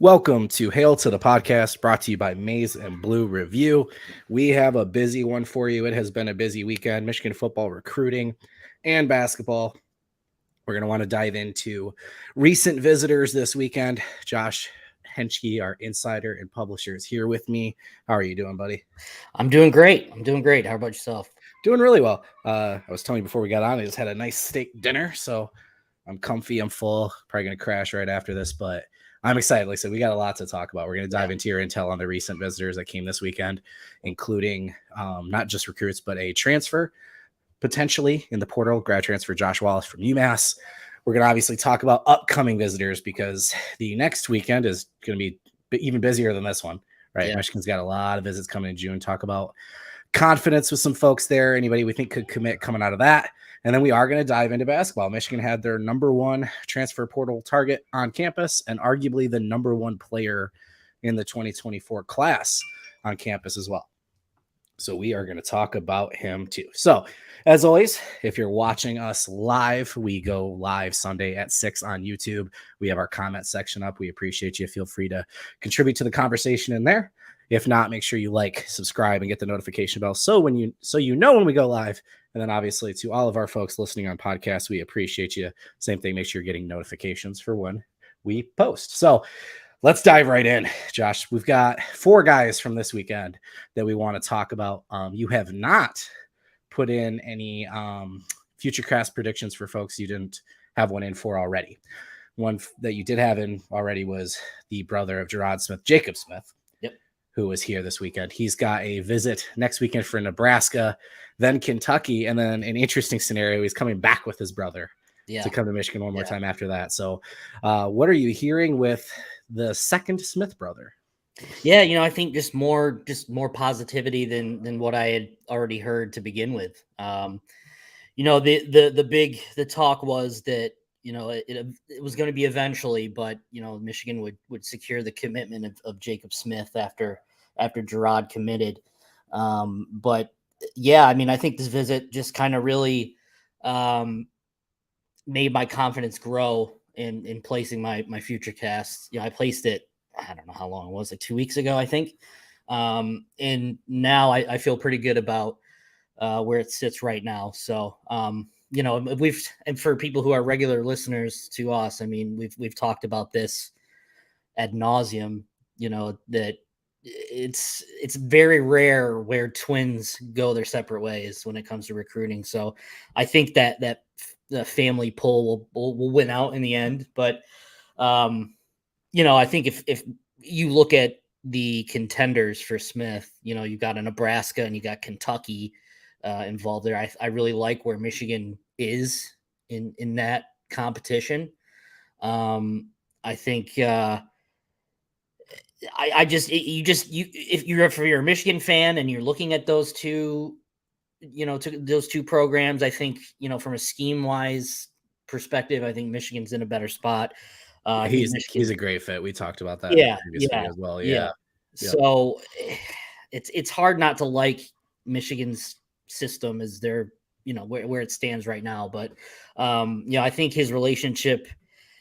Welcome to Hail to the Podcast, brought to you by Maize and Blue Review. We have a busy one for you. It has been a busy weekend, Michigan football recruiting and basketball. We're going to want to dive into recent visitors this weekend. Josh Henschke, our insider and publisher, is here with me. How are you doing, buddy? I'm doing great. How about yourself? Doing really well. I was telling you before we got on, I just had a nice steak dinner, so I'm comfy, I'm full. Probably going to crash right after this, but I'm excited. Like I said, we got a lot to talk about. We're going to dive into your intel on the recent visitors that came this weekend, including not just recruits, but a transfer potentially in the portal, grad transfer Josh Wallace from UMass. We're going to obviously talk about upcoming visitors because the next weekend is going to be even busier than this one, right? Yeah. Michigan's got a lot of visits coming in June. Talk about confidence with some folks there, anybody we think could commit coming out of that. And then we are going to dive into basketball. Michigan had their number one transfer portal target on campus and arguably the number one player in the 2024 class on campus as well. So we are going to talk about him too. So as always, if you're watching us live, we go live Sunday at 6 on YouTube. We have our comment section up. We appreciate you. Feel free to contribute to the conversation in there. If not, make sure you like, subscribe, and get the notification bell so you know when we go live. And then obviously to all of our folks listening on podcasts, we appreciate you. Same thing, make sure you're getting notifications for when we post. So let's dive right in, Josh. We've got 4 guys from this weekend that we want to talk about. You have not put in any future cast predictions for folks you didn't have one in for already. One that you did have in already was the brother of Gerard Smith, Jacob Smith, who was here this weekend. He's got a visit next weekend for Nebraska, then Kentucky, and then an interesting scenario. He's coming back with his brother to come to Michigan one more time after that. So what are you hearing with the second Smith brother? Yeah, I think just more positivity than what I had already heard to begin with. The talk was that it was going to be eventually, but Michigan would secure the commitment of Jacob Smith after Gerard committed. But yeah, I think this visit just kind of really made my confidence grow in placing my future cast. I placed it, I don't know how long it was, like 2 weeks ago, I think. And now I feel pretty good about where it sits right now. So, and for people who are regular listeners to us, we've talked about this ad nauseum, that it's very rare where twins go their separate ways when it comes to recruiting. So I think that the family pull will win out in the end. But, I think if you look at the contenders for Smith, you've got a Nebraska and you got Kentucky involved there. I really like where Michigan is in that competition. I think if you're a Michigan fan and you're looking at those two, those two programs, I think, from a scheme wise perspective, I think Michigan's in a better spot. He's a great fit. We talked about that previously as well. Yeah. So it's hard not to like Michigan's system as their, where it stands right now. But I think his relationship,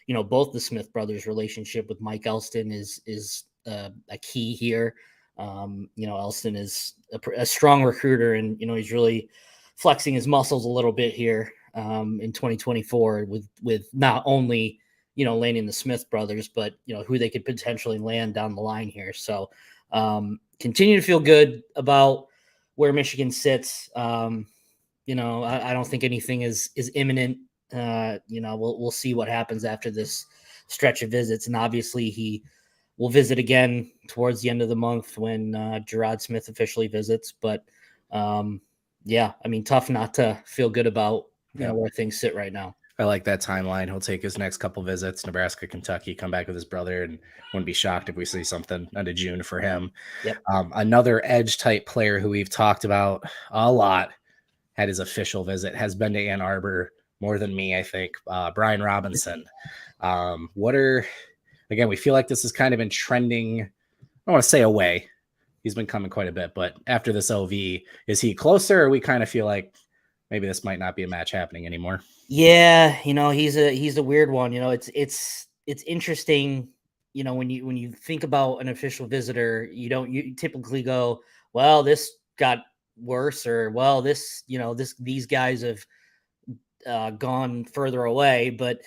both the Smith brothers' relationship with Mike Elston is a key here. Elston is a strong recruiter, and he's really flexing his muscles a little bit here in 2024 with not only landing the Smith brothers, but who they could potentially land down the line here. So continue to feel good about where Michigan sits. I don't think anything is imminent. We'll see what happens after this stretch of visits, and obviously he will visit again towards the end of the month when Gerard Smith officially visits. But tough not to feel good about where things sit right now. I like that timeline. He'll take his next couple visits, Nebraska, Kentucky, come back with his brother, and wouldn't be shocked if we see something end of June for him. Yep. Another edge type player who we've talked about a lot had his official visit, has been to Ann Arbor more than me, I think. Brian Robinson. Again, we feel like this has kind of been trending, I don't want to say away. He's been coming quite a bit, but after this OV, is he closer, or we kind of feel like maybe this might not be a match happening anymore? Yeah, he's a weird one. It's interesting when you think about an official visitor, you typically go, well, this got worse, or well, these guys have gone further away. But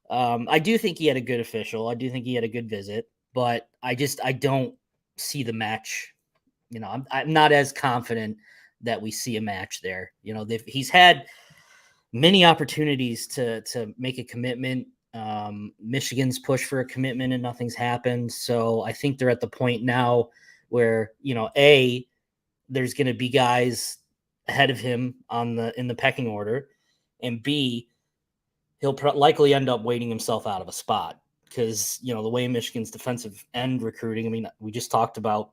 I do think he had a good official. I do think he had a good visit, but I don't see the match. I'm not as confident that we see a match there. He's had many opportunities to make a commitment. Michigan's pushed for a commitment and nothing's happened. So I think they're at the point now where, there's going to be guys ahead of him in the pecking order, and B, he'll likely end up waiting himself out of a spot because, the way Michigan's defensive end recruiting, I mean, we just talked about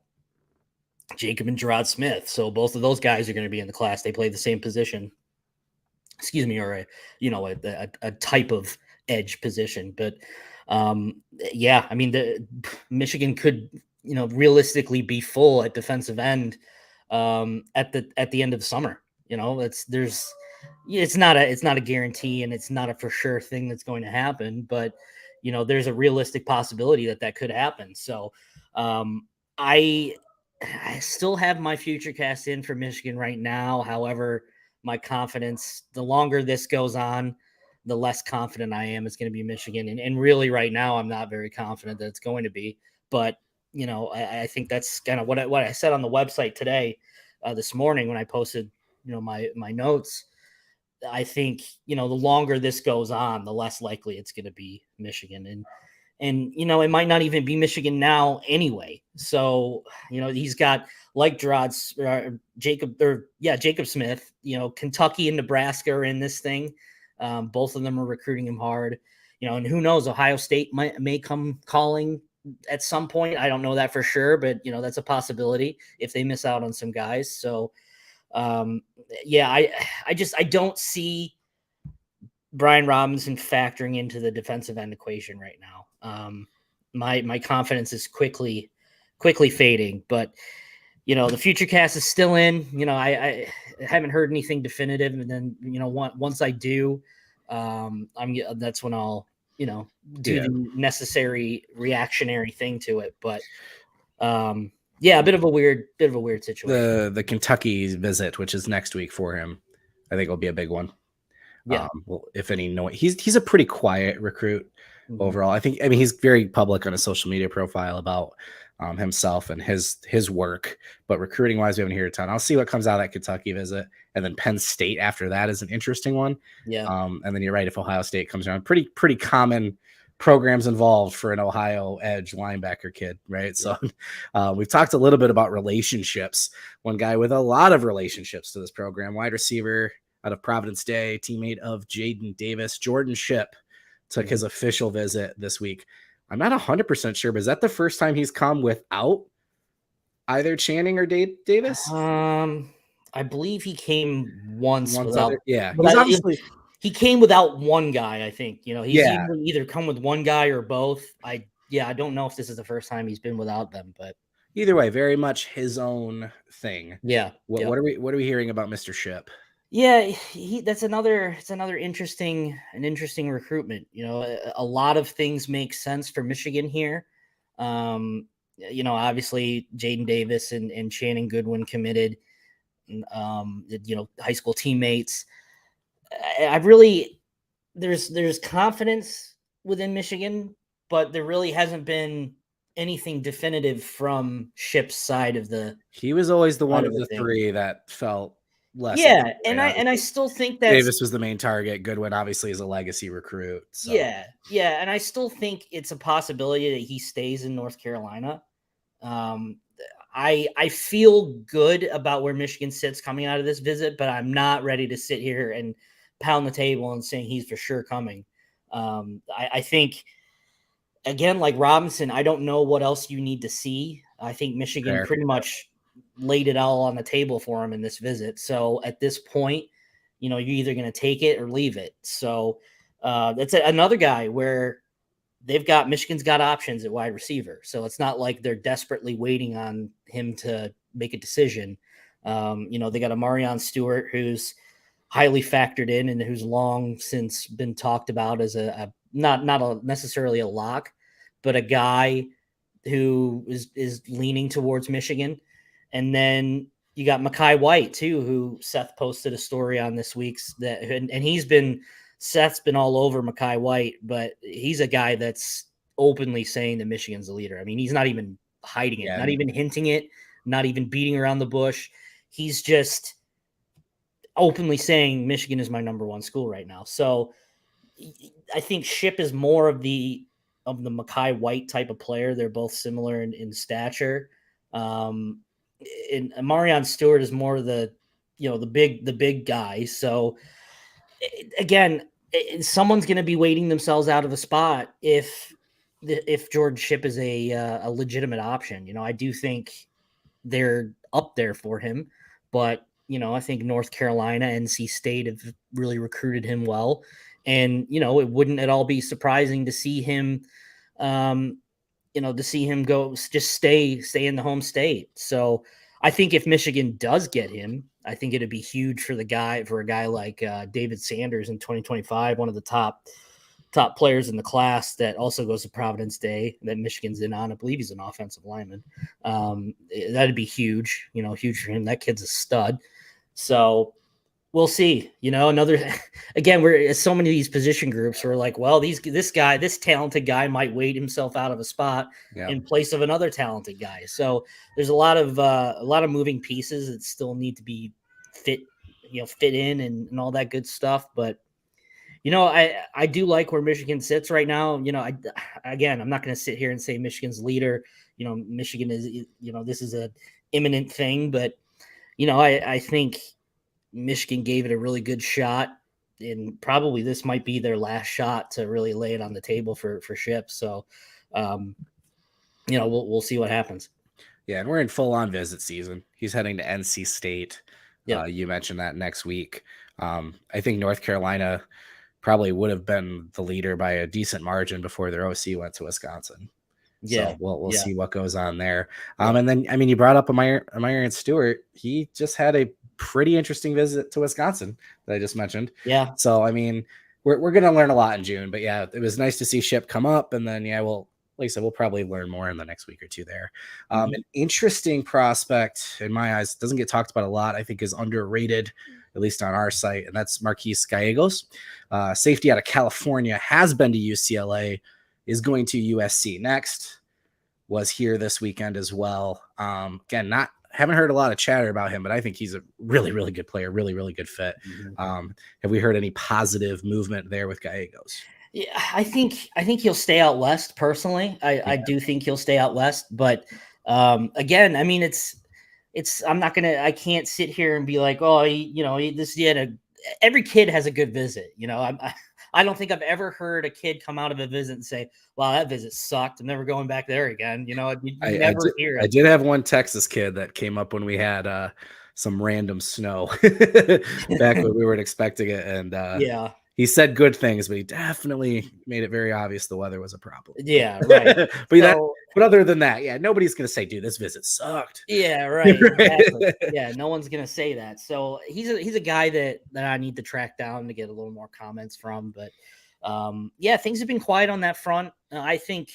Jacob and Gerard Smith. So both of those guys are going to be in the class. They play the same position, or a type of edge position. But I mean, the Michigan could, realistically be full at defensive end at the end of the summer. It's not a guarantee, and it's not a for sure thing that's going to happen, but there's a realistic possibility that could happen. So I still have my future cast in for Michigan right now. However, my confidence, the longer this goes on, the less confident I am it's going to be Michigan. And really right now, I'm not very confident that it's going to be, but I think that's kind of what I said on the website today, this morning when I posted, my notes. I think, the longer this goes on, the less likely it's going to be Michigan. And it might not even be Michigan now anyway. So, he's got, like Jacob Smith, Kentucky and Nebraska are in this thing. Both of them are recruiting him hard, and who knows, Ohio State may come calling at some point. I don't know that for sure, but that's a possibility if they miss out on some guys. So I don't see Brian Robinson factoring into the defensive end equation right now. My confidence is quickly fading, but the future cast is still in. I haven't heard anything definitive, and then once I do, that's when I'll do the necessary reactionary thing to it. But a bit of a weird situation. The Kentucky visit, which is next week for him, I think will be a big one. Yeah. Well, if any, he's a pretty quiet recruit overall. I mean, he's very public on his social media profile about himself and his work, but recruiting wise, we haven't heard a ton. I'll see what comes out of that Kentucky visit, and then Penn State after that is an interesting one. Yeah. And then you're right, if Ohio State comes around, pretty common programs involved for an Ohio edge linebacker kid, right? Yeah. So we've talked a little bit about relationships. One guy with a lot of relationships to this program, wide receiver out of Providence Day, teammate of Jaden Davis, Jordan Shipp, took his official visit this week. I'm not 100% sure, but is that the first time he's come without either Channing or Davis? I believe he came once without. He came without one guy. I think he's either come with one guy or both. I don't know if this is the first time he's been without them, but either way, very much his own thing. Yeah. What are we hearing about Mr. Shipp? Yeah, it's another interesting recruitment. A lot of things make sense for Michigan here. Obviously Jaden Davis and Shannon Goodwin committed. High school teammates. There's confidence within Michigan, but there really hasn't been anything definitive from Shipp's side of the. He was always the one of the three that felt less. Yeah, and I still think that Davis was the main target. Goodwin obviously is a legacy recruit. So. Yeah, and I still think it's a possibility that he stays in North Carolina. I feel good about where Michigan sits coming out of this visit, but I'm not ready to sit here and pound the table and saying he's for sure coming. I think, again, like Robinson, I don't know what else you need to see. I think Michigan pretty much laid it all on the table for him in this visit. So at this point, you're either going to take it or leave it. So that's another guy where Michigan's got options at wide receiver. So it's not like they're desperately waiting on him to make a decision. They got a Marion Stewart who's highly factored in and who's long since been talked about as not necessarily a lock, but a guy who is leaning towards Michigan. And then you got Mekhi White too, who Seth posted a story on this week's and Seth's been all over Mekhi White, but he's a guy that's openly saying that Michigan's the leader. I mean, he's not even hiding it, not even hinting it, not even beating around the bush. He's just openly saying Michigan is my number one school right now. So I think Ship is more of the Mekhi White type of player. They're both similar in stature. And Marion Stewart is more the big guy. So again, someone's going to be waiting themselves out of a spot if George Ship is a legitimate option. I do think they're up there for him, but I think North Carolina, NC State have really recruited him well, and it wouldn't at all be surprising to see him, go just stay in the home state. So I think if Michigan does get him, I think it'd be huge for a guy like David Sanders in 2025, one of the top players in the class that also goes to Providence Day that Michigan's in on. I believe he's an offensive lineman. That'd be huge, huge for him. That kid's a stud. So we'll see, again, we're so many of these position groups are like, well, this talented guy might wait himself out of a spot in place of another talented guy. So there's a lot of moving pieces that still need to be fit in and all that good stuff. But I do like where Michigan sits right now. I'm not going to sit here and say Michigan's leader. Michigan is, this is a imminent thing, but I think Michigan gave it a really good shot, and probably this might be their last shot to really lay it on the table for Ship. So, we'll see what happens. Yeah, and we're in full-on visit season. He's heading to NC State. Yeah, you mentioned that next week. I think North Carolina probably would have been the leader by a decent margin before their OC went to Wisconsin. Yeah, so we'll see what goes on there. And then, I mean, you brought up Marion Stewart. He just had a pretty interesting visit to Wisconsin that I just mentioned. Yeah. So, I mean, we're going to learn a lot in June, but yeah, it was nice to see Ship come up. And then, like I said, we'll probably learn more in the next week or two there. An interesting prospect in my eyes, doesn't get talked about a lot, I think is underrated, at least on our site, and that's Marquis Gallegos. Safety out of California, has been to UCLA, is going to USC next, was here this weekend as well. Again, haven't heard a lot of chatter about him, but I think he's a really, really good player, really, really good fit. Have we heard any positive movement there with Gallegos? Yeah, I think he'll stay out west. Personally, I do think he'll stay out west. But again, I mean, I can't sit here and be like, oh, every kid has a good visit. I don't think I've ever heard a kid come out of a visit and say, wow, that visit sucked. I'm never going back there again. You never hear it. I did have one Texas kid that came up when we had some random snow back when we weren't expecting it. And he said good things, but he definitely made it very obvious the weather was a problem. Yeah, right. But other than that, nobody's going to say, dude, this visit sucked. Yeah, right. Exactly. Yeah, no one's going to say that. So he's a guy that I need to track down to get a little more comments from. But things have been quiet on that front. I think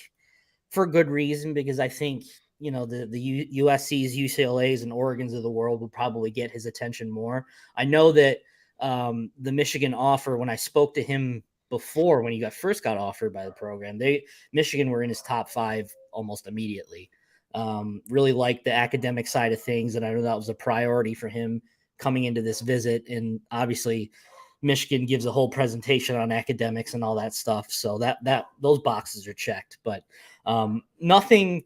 for good reason, because I think, the USC's, UCLA's, and Oregon's of the world will probably get his attention more. I know that the Michigan offer, when I spoke to him before, when he first got offered by the program, Michigan were in his top 5 almost immediately. Really liked the academic side of things, and I know that was a priority for him coming into this visit. And obviously, Michigan gives a whole presentation on academics and all that stuff, so that those boxes are checked. But nothing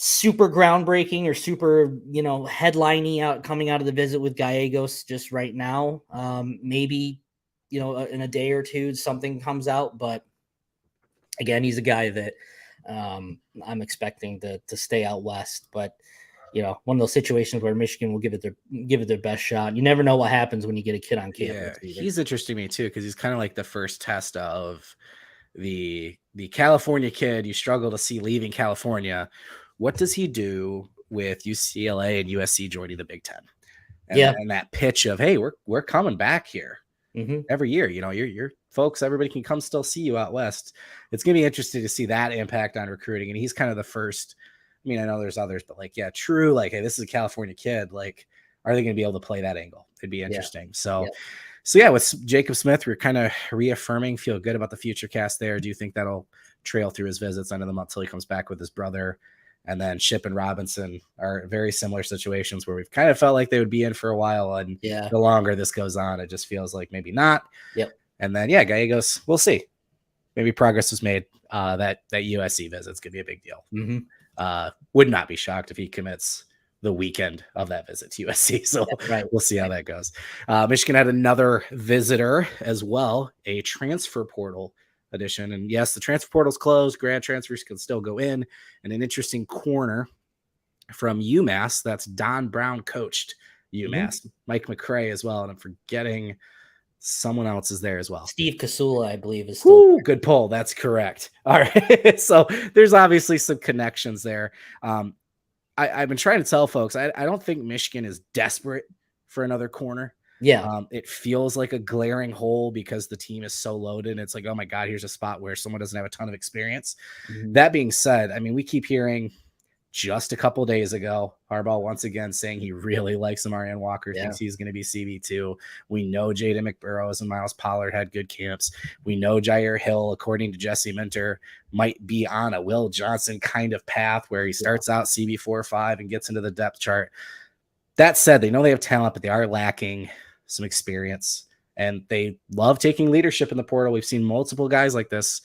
super groundbreaking or super, headlining coming out of the visit with Gallegos just right now. Maybe, in a day or two, something comes out, but again, he's a guy that I'm expecting to stay out west. But one of those situations where Michigan will give it their best shot. You never know what happens when you get a kid on campus. Yeah, he's interesting to me too, because he's kind of like the first test of the California kid you struggle to see leaving California. What does he do with UCLA and USC joining the Big Ten? And that pitch of, hey, we're coming back here. every year. Your folks, everybody can come still see you out west. It's going to be interesting to see that impact on recruiting. And he's kind of the first. I mean, I know there's others, but like, yeah, true. Like, hey, this is a California kid. Like, are they going to be able to play that angle? It'd be interesting. So yeah, with Jacob Smith, we're kind of reaffirming, feel good about the future cast there. Do you think that'll trail through his visits end of the month till he comes back with his brother? And then Ship and Robinson are very similar situations where we've kind of felt like they would be in for a while. And the longer this goes on, it just feels like maybe not. Yep. And then, yeah, Gallegos, we'll see. Maybe progress was made. That USC visit's going to be a big deal. Would not be shocked if he commits the weekend of that visit to USC. So we'll see how that goes. Michigan had another visitor as well, a transfer portal edition. And yes, the transfer portal's closed. Grad transfers can still go in. And an interesting corner from UMass. That's Don Brown coached UMass. Mike McCray as well. And I'm forgetting someone else is there as well. Steve Kasula, I believe, is still there. Good pull. That's correct. All right. So there's obviously some connections there. I've been trying to tell folks, I don't think Michigan is desperate for another corner. Yeah. It feels like a glaring hole because the team is so loaded. It's like, oh my God, here's a spot where someone doesn't have a ton of experience. That being said, I mean, we keep hearing just a couple days ago, Harbaugh once again saying he really likes Amarian Walker, thinks he's going to be CB2. We know Jaden McBurrows and Miles Pollard had good camps. We know Jair Hill, according to Jesse Minter, might be on a Will Johnson kind of path where he starts out CB4 or 5 and gets into the depth chart. That said, they know they have talent, but they are lacking some experience, and they love taking leadership in the portal. We've seen multiple guys like this,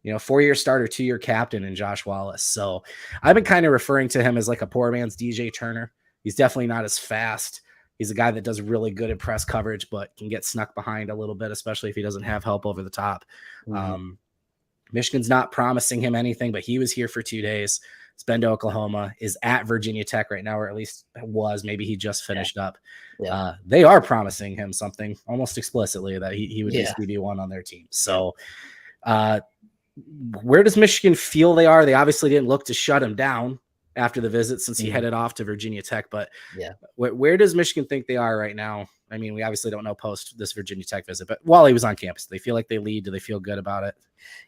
4-year starter, 2-year captain in Josh Wallace. So I've been kind of referring to him as like a poor man's DJ Turner. He's definitely not as fast. He's a guy that does really good at press coverage, but can get snuck behind a little bit, especially if he doesn't have help over the top. Michigan's not promising him anything, but he was here for 2 days. He's been to Oklahoma, is at Virginia Tech right now, or at least was. Maybe he just finished up. They are promising him something almost explicitly that he would be CB1 on their team. So where does Michigan feel they are? They obviously didn't look to shut him down after the visit since he headed off to Virginia Tech. But where does Michigan think they are right now? I mean, we obviously don't know post this Virginia Tech visit, but while he was on campus, do they feel like they lead? Do they feel good about it?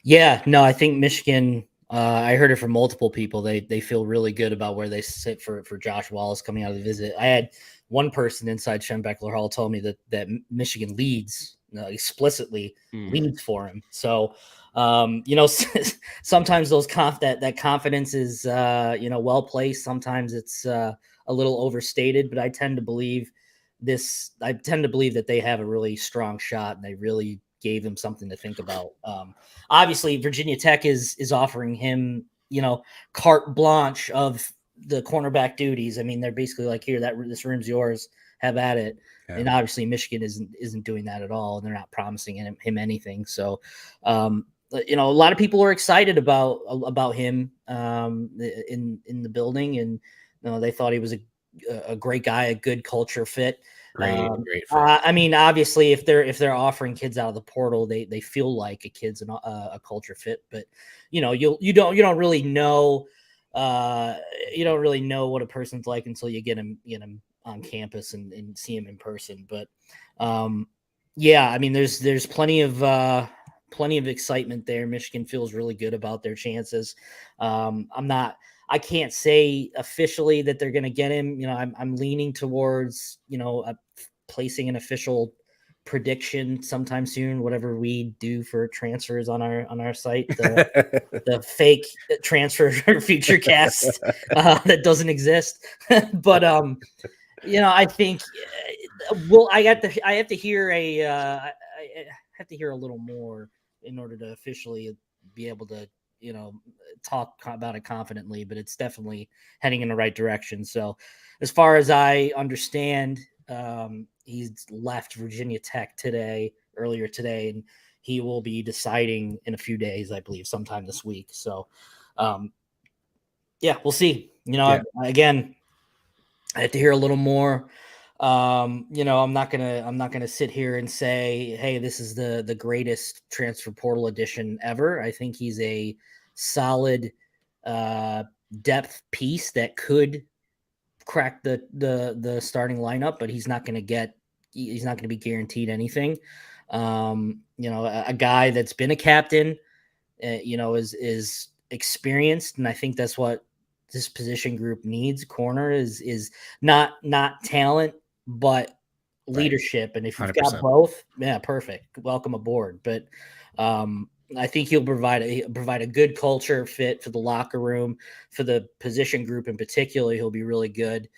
Yeah, no, I think Michigan, I heard it from multiple people. They feel really good about where they sit for Josh Wallace coming out of the visit. I had one person inside Schembechler Hall tell me that Michigan leads explicitly leads for him. So, sometimes those that confidence is, well placed. Sometimes it's a little overstated, but I tend to believe that they have a really strong shot and they really gave him something to think about. Obviously Virginia Tech is offering him, carte blanche of the cornerback duties. I mean, they're basically like, here, this room's yours, have at it. Yeah. And obviously Michigan isn't doing that at all. And they're not promising him anything. So, a lot of people are excited about him in the building, and they thought he was a great guy, a good culture fit. Great. I mean, obviously, if they're offering kids out of the portal, they feel like a kid's a culture fit. But you don't really know what a person's like until you get him on campus and see him in person. But I mean, there's plenty of excitement there. Michigan feels really good about their chances. I can't say officially that they're going to get him. I'm leaning towards, placing an official prediction sometime soon, whatever we do for transfers on our site, the fake transfer future cast that doesn't exist. But, I think, I have to hear I have to hear a little more in order to officially be able to, talk about it confidently, but it's definitely heading in the right direction. So as far as I understand, he's left Virginia Tech earlier today, and he will be deciding in a few days, I believe, sometime this week. So, we'll see. Again, I have to hear a little more. I'm not gonna sit here and say, hey, this is the greatest transfer portal edition ever. I think he's a solid depth piece that could crack the starting lineup, but he's not going to be guaranteed anything. A guy that's been a captain, is experienced, and I think that's what this position group needs. Corner is not talent, but leadership. And if you've 100%. got both, yeah, perfect. Welcome aboard. But I think he'll provide a good culture fit for the locker room, for the position group in particular. He'll be really good.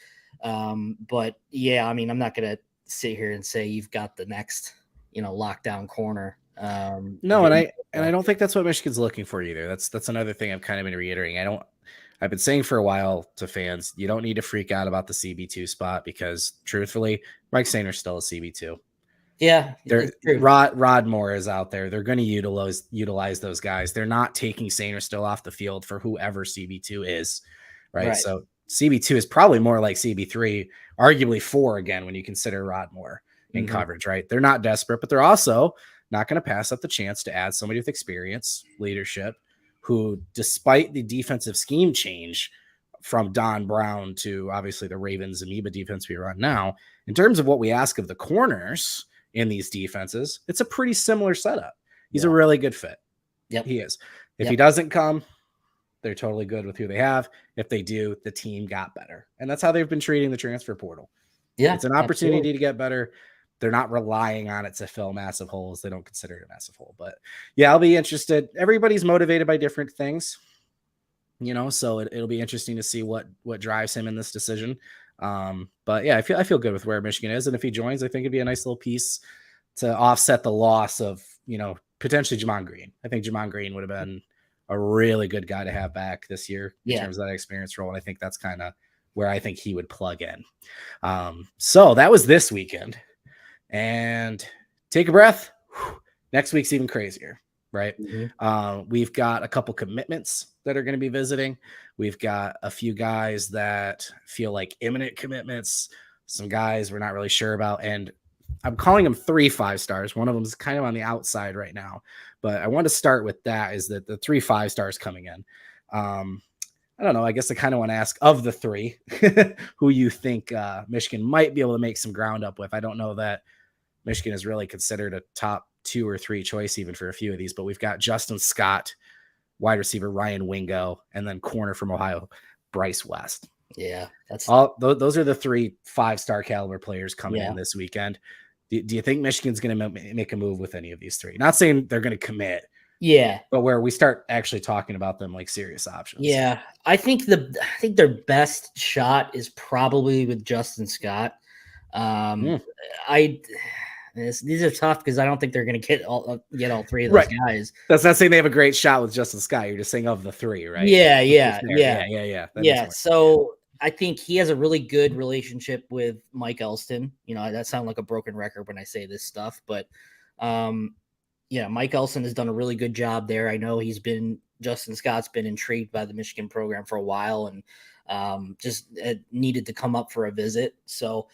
But yeah, I mean, I'm not going to sit here and say you've got the next, lockdown corner. No, and I don't think that's what Michigan's looking for either. That's another thing I've kind of been reiterating. I've been saying for a while to fans, you don't need to freak out about the CB2 spot because truthfully, Mike Saner's still a CB2. Yeah, Rod Moore is out there. They're going to utilize those guys. They're not taking Saner still off the field for whoever CB2 is, right? So CB2 is probably more like CB3, arguably 4 again when you consider Rod Moore in coverage, right? They're not desperate, but they're also not going to pass up the chance to add somebody with experience, leadership, who, despite the defensive scheme change from Don Brown to obviously the Ravens amoeba defense we run now, in terms of what we ask of the corners in these defenses, it's a pretty similar setup. He's a really good fit. Yep. He is. If he doesn't come, they're totally good with who they have. If they do, the team got better. And that's how they've been treating the transfer portal. Yeah. It's an opportunity to get better. They're not relying on it to fill massive holes. They don't consider it a massive hole. But yeah, I'll be interested. Everybody's motivated by different things, so it'll be interesting to see what drives him in this decision. But yeah, I feel good with where Michigan is. And if he joins, I think it'd be a nice little piece to offset the loss of, potentially Jamon Green. I think Jamon Green would have been a really good guy to have back this year in terms of that experience role. And I think that's kind of where I think he would plug in. So that was this weekend. And take a breath. Next week's even crazier, right? We've got a couple commitments that are going to be visiting. We've got a few guys that feel like imminent commitments, some guys we're not really sure about. And I'm calling them 3 5-stars. One of them is kind of on the outside right now, but I want to start with that is that the 3 5-stars coming in. I don't know. I guess I kind of want to ask of the 3 who you think Michigan might be able to make some ground up with. I don't know that Michigan is really considered a top 2 or 3 choice even for a few of these, but we've got Justin Scott, wide receiver Ryan Wingo, and then corner from Ohio, Bryce West. Yeah, that's those are the 3 5-star caliber players coming in this weekend. Do you think Michigan's going to make a move with any of these 3? Not saying they're going to commit. Yeah, but where we start actually talking about them like serious options. Yeah, I think their best shot is probably with Justin Scott. These are tough because I don't think they're going to get all 3 of those guys. That's not saying they have a great shot with Justin Scott. You're just saying of the 3, right? Yeah. So I think he has a really good relationship with Mike Elston. That sounds like a broken record when I say this stuff, but Mike Elston has done a really good job there. I know Justin Scott's been intrigued by the Michigan program for a while and just needed to come up for a visit. So,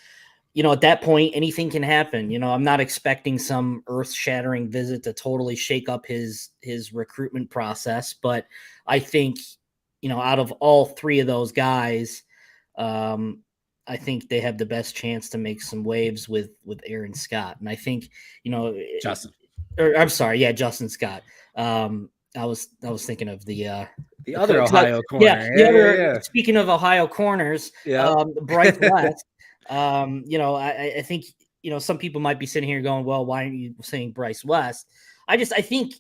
at that point, anything can happen. I'm not expecting some earth-shattering visit to totally shake up his recruitment process, but I think, out of all 3 of those guys, I think they have the best chance to make some waves with Aaron Scott. And I think, Justin Scott. I was thinking of the other Ohio corner. Speaking of Ohio corners, Bryce West. I think, some people might be sitting here going, well, why aren't you saying Bryce West? I think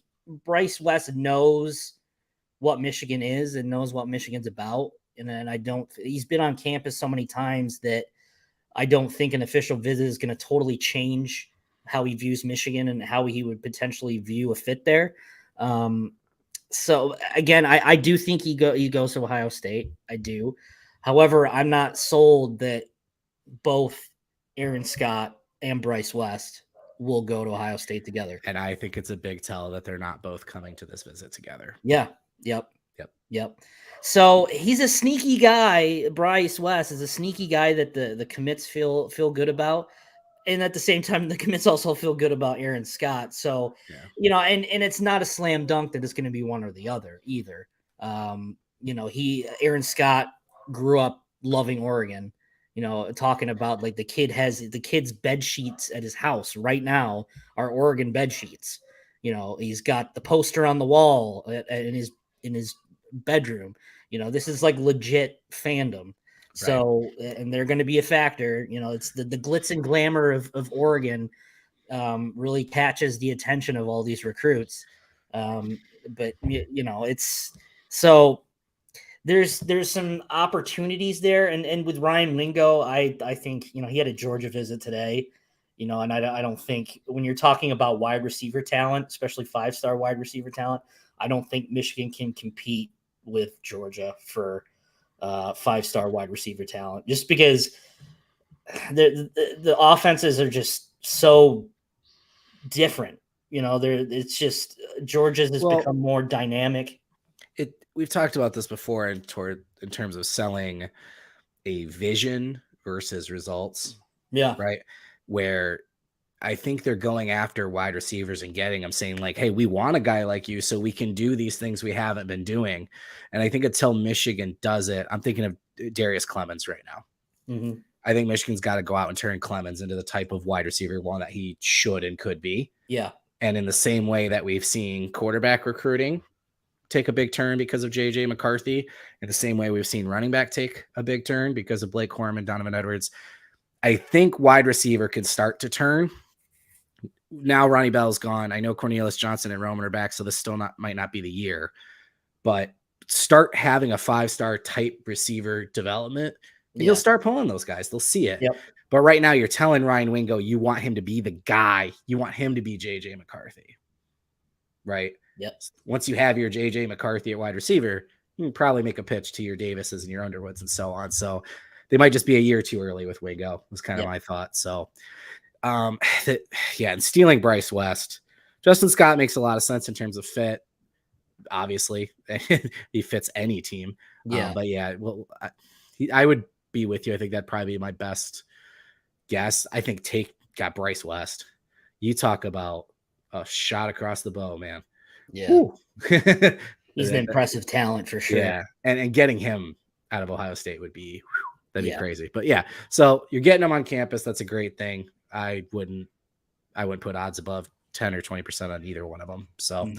Bryce West knows what Michigan is and knows what Michigan's about. And he's been on campus so many times that I don't think an official visit is going to totally change how he views Michigan and how he would potentially view a fit there. So again, I do think he goes to Ohio State. I do. However, I'm not sold that both Aaron Scott and Bryce West will go to Ohio State together. And I think it's a big tell that they're not both coming to this visit together. Yeah. Yep. So he's a sneaky guy. Bryce West is a sneaky guy that the commits feel good about. And at the same time, the commits also feel good about Aaron Scott. So, and it's not a slam dunk that it's going to be one or the other either. Aaron Scott grew up loving Oregon. talking about like the kid's bed sheets at his house right now are Oregon bed sheets. He's got the poster on the wall in his bedroom. This is like legit fandom. So, and they're going to be a factor. It's the glitz and glamour of Oregon really catches the attention of all these recruits. But it's so there's some opportunities there, and with Ryan Wingo, I think he had a Georgia visit today, and I don't think when you're talking about wide receiver talent, especially 5-star wide receiver talent, I don't think Michigan can compete with Georgia for 5-star wide receiver talent, just because the offenses are just so different. It's just Georgia's has become more dynamic. We've talked about this before in terms of selling a vision versus results. Yeah. Right. Where I think they're going after wide receivers and getting them, saying like, hey, we want a guy like you so we can do these things we haven't been doing. And I think until Michigan does it, I'm thinking of Darius Clemens right now. Mm-hmm. I think Michigan's got to go out and turn Clemens into the type of wide receiver one that he should and could be. Yeah. And in the same way that we've seen quarterback recruiting take a big turn because of JJ McCarthy, in the same way we've seen running back take a big turn because of Blake Corum and Donovan Edwards, I think wide receiver can start to turn. Now Ronnie Bell's gone. I know Cornelius Johnson and Roman are back, so this still might not be the year. But start having a 5-star type receiver development, and you'll start pulling those guys. They'll see it. Yep. But right now you're telling Ryan Wingo you want him to be the guy. You want him to be JJ McCarthy. Right? Yep. Once you have your JJ McCarthy at wide receiver, you can probably make a pitch to your Davises and your Underwoods and so on. So they might just be a year too early with Wingo, was kind of my thought. So and stealing Bryce West, Justin Scott makes a lot of sense in terms of fit. Obviously, he fits any team. Yeah. But yeah, well, I would be with you. I think that'd probably be my best guess. I think got Bryce West. You talk about a shot across the bow, man. Yeah. He's an impressive talent for sure. Yeah. And getting him out of Ohio State would be, that'd be crazy. But yeah, so you're getting him on campus. That's a great thing. I wouldn't put odds above 10 or 20% on either one of them. So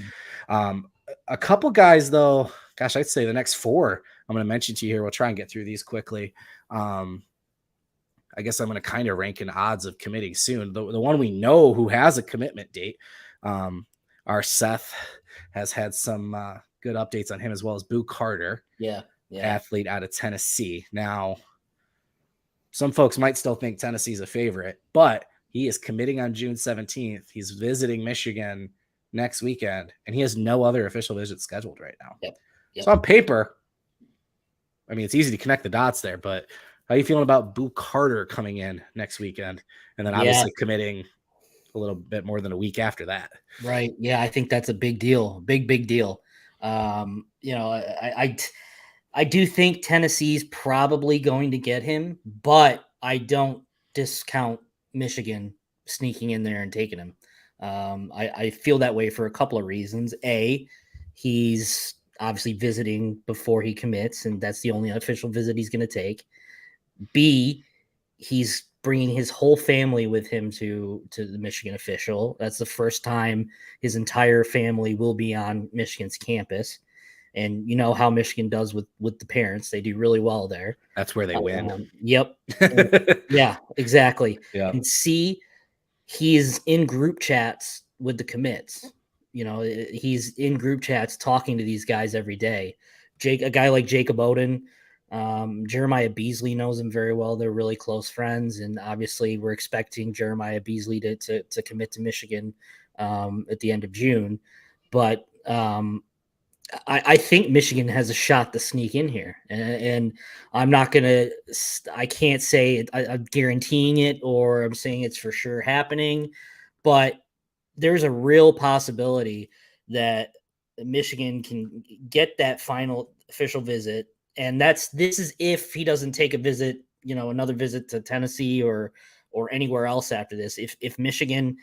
a couple guys though, gosh, I'd say the next 4 I'm going to mention to you here. We'll try and get through these quickly. I guess I'm going to kind of rank in odds of committing soon. The one we know who has a commitment date, our Seth has had some good updates on him, as well as Boo Carter, athlete out of Tennessee. Now, some folks might still think Tennessee's a favorite, but he is committing on June 17th. He's visiting Michigan next weekend, and he has no other official visits scheduled right now. Yep. So on paper, I mean, it's easy to connect the dots there, but how are you feeling about Boo Carter coming in next weekend? And then obviously committing a little bit more than a week after that. Right. Yeah. I think that's a big deal. Big deal. I do think Tennessee's probably going to get him, but I don't discount Michigan sneaking in there and taking him. I feel that way for a couple of reasons. A, he's obviously visiting before he commits, and that's the only official visit he's going to take. B, he's bringing his whole family with him to the Michigan official. That's the first time his entire family will be on Michigan's campus. And you know how Michigan does with the parents. They do really well there. That's where they win. Yep. Yeah, exactly. Yeah. And C, he's in group chats with the commits. He's in group chats talking to these guys every day. A guy like Jacob Oden, Jeremiah Beasley knows him very well. They're really close friends. And obviously we're expecting Jeremiah Beasley to commit to Michigan at the end of June. But I think Michigan has a shot to sneak in here, and I'm not going to, I can't say I'm guaranteeing it or I'm saying it's for sure happening, but there's a real possibility that Michigan can get that final official visit. And this is if he doesn't take a visit, another visit to Tennessee or anywhere else after this. If Michigan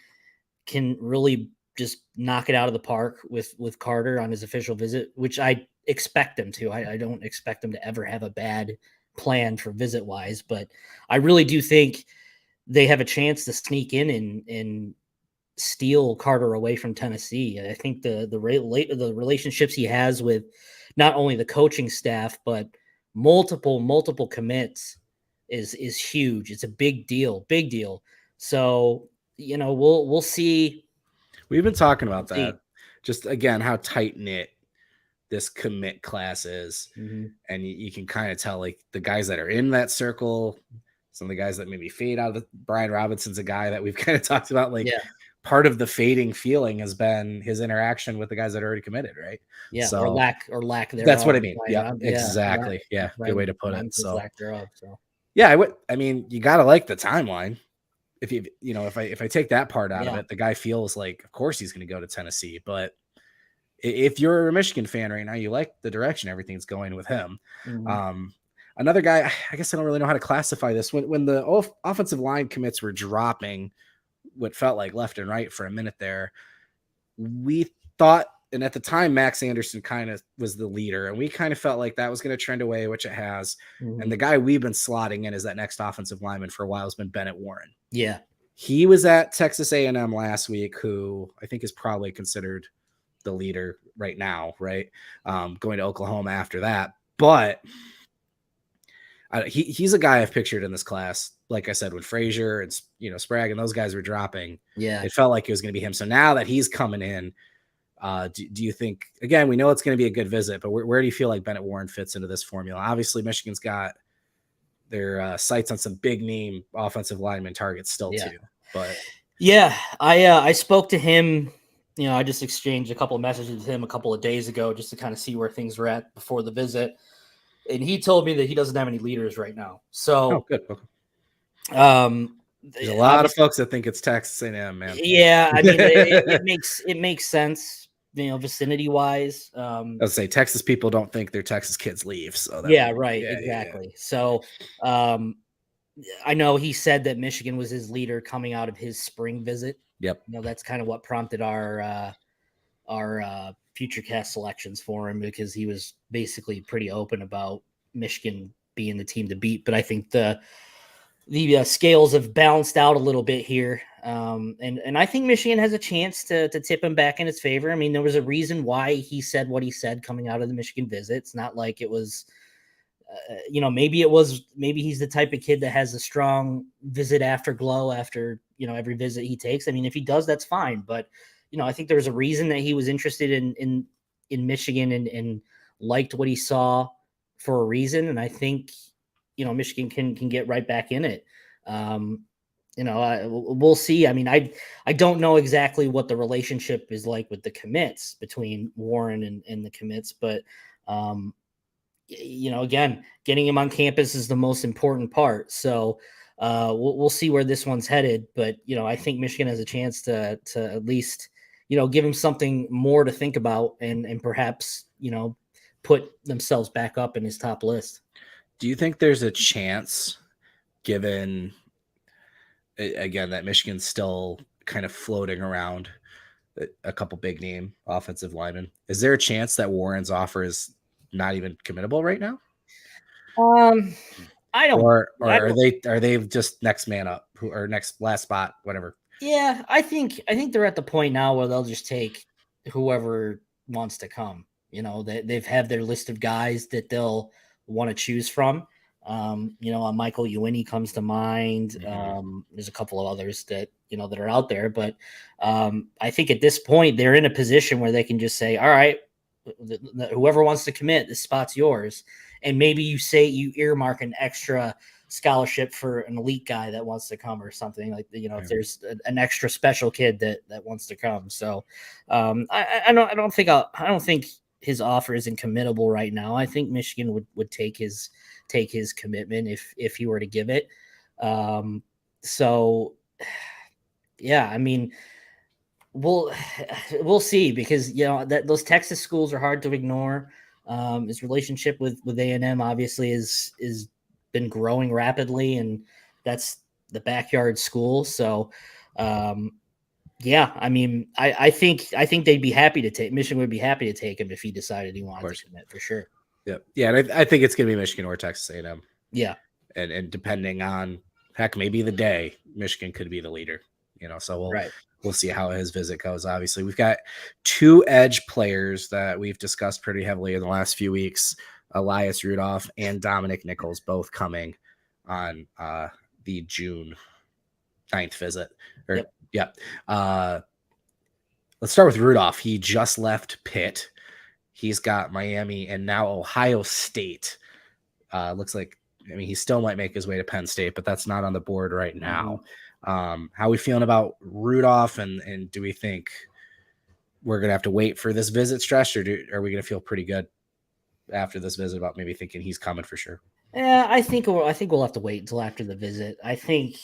can really just knock it out of the park with Carter on his official visit, which I expect them to. I don't expect them to ever have a bad planned for visit wise, but I really do think they have a chance to sneak in and steal Carter away from Tennessee. I think the relationships he has with not only the coaching staff but multiple commits is huge. It's a big deal. So we'll see. We've been talking about that. Just again, how tight knit this commit class is, and you can kind of tell like the guys that are in that circle. Some of the guys that maybe fade out of the Brian Robinson's a guy that we've kind of talked about. Like part of the fading feeling has been his interaction with the guys that are already committed, right? Yeah, so, or lack thereof. That's what I mean. Yeah, exactly. Yeah, good way to put it. So lack thereof. So yeah, I mean, you gotta like the timeline. If if I take that part out of it, the guy feels like, of course, he's going to go to Tennessee. But if you're a Michigan fan right now, you like the direction everything's going with him. Another guy, I guess I don't really know how to classify this. When the offensive line commits were dropping, what felt like left and right for a minute there, we thought, and at the time, Max Anderson kind of was the leader, and we kind of felt like that was going to trend away, which it has. And the guy we've been slotting in as that next offensive lineman for a while has been Bennett Warren. Yeah. He was at Texas A&M last week, who I think is probably considered the leader right now, right? Going to Oklahoma after that. But he's a guy I've pictured in this class. Like I said, when Frazier and Sprague and those guys were dropping, it felt like it was going to be him. So now that he's coming in, do you think, again, we know it's going to be a good visit, but where do you feel like Bennett Warren fits into this formula? Obviously, Michigan's got their sights on some big name offensive lineman targets still too. But I spoke to him. I just exchanged a couple of messages with him a couple of days ago just to kind of see where things were at before the visit. And he told me that he doesn't have any leaders right now. So good. Okay. There's a lot of folks that think it's Texas A&M, man. Yeah, I mean, it makes sense, vicinity wise. I would say Texas people don't think their Texas kids leave. So exactly. Yeah. So, I know he said that Michigan was his leader coming out of his spring visit. Yep. That's kind of what prompted our future cast selections for him, because he was basically pretty open about Michigan being the team to beat. But I think the scales have balanced out a little bit here. And I think Michigan has a chance to tip him back in its favor. I mean, there was a reason why he said what he said coming out of the Michigan visit. It's not like it was, maybe he's the type of kid that has a strong visit afterglow after, every visit he takes. I mean, if he does, that's fine. But, I think there was a reason that he was interested in Michigan and liked what he saw for a reason. And I think, Michigan can get right back in it. We'll see. I mean, I don't know exactly what the relationship is like with the commits between Warren and the commits, but again, getting him on campus is the most important part. So we'll see where this one's headed. But I think Michigan has a chance to at least give him something more to think about and perhaps put themselves back up in his top list. Do you think there's a chance, given, again, that Michigan's still kind of floating around a couple big name offensive linemen, is there a chance that Warren's offer is not even committable right now? I don't. Or are they just next man up, or last spot, whatever? Yeah, I think they're at the point now where they'll just take whoever wants to come. They've had their list of guys that they'll want to choose from. Michael Ewing comes to mind. There's a couple of others that that are out there, but I think at this point they're in a position where they can just say, all right, whoever wants to commit, this spot's yours. And maybe you earmark an extra scholarship for an elite guy that wants to come or something, like, if there's an extra special kid that wants to come. So I don't think his offer isn't committable right now. I think Michigan would take his commitment if he were to give it. So yeah, I mean, we'll see, because that those Texas schools are hard to ignore. His relationship with A&M obviously is been growing rapidly, and that's the backyard school. So yeah, I mean, I think they'd be happy to take Michigan would be happy to take him if he decided he wanted to commit, for sure. Yeah, and I think it's going to be Michigan or Texas A&M. Yeah. And depending on, heck, maybe the day, Michigan could be the leader. So we'll see how his visit goes. Obviously, we've got 2 edge players that we've discussed pretty heavily in the last few weeks: Elias Rudolph and Dominic Nichols, both coming on the June 9th visit. Let's start with Rudolph. He just left Pitt. He's got Miami and now Ohio State. Looks like, he still might make his way to Penn State, but that's not on the board right now. How are we feeling about Rudolph, and do we think we're going to have to wait for this visit stretch, or are we going to feel pretty good after this visit about maybe thinking he's coming for sure? Yeah, I think we'll have to wait until after the visit. I think,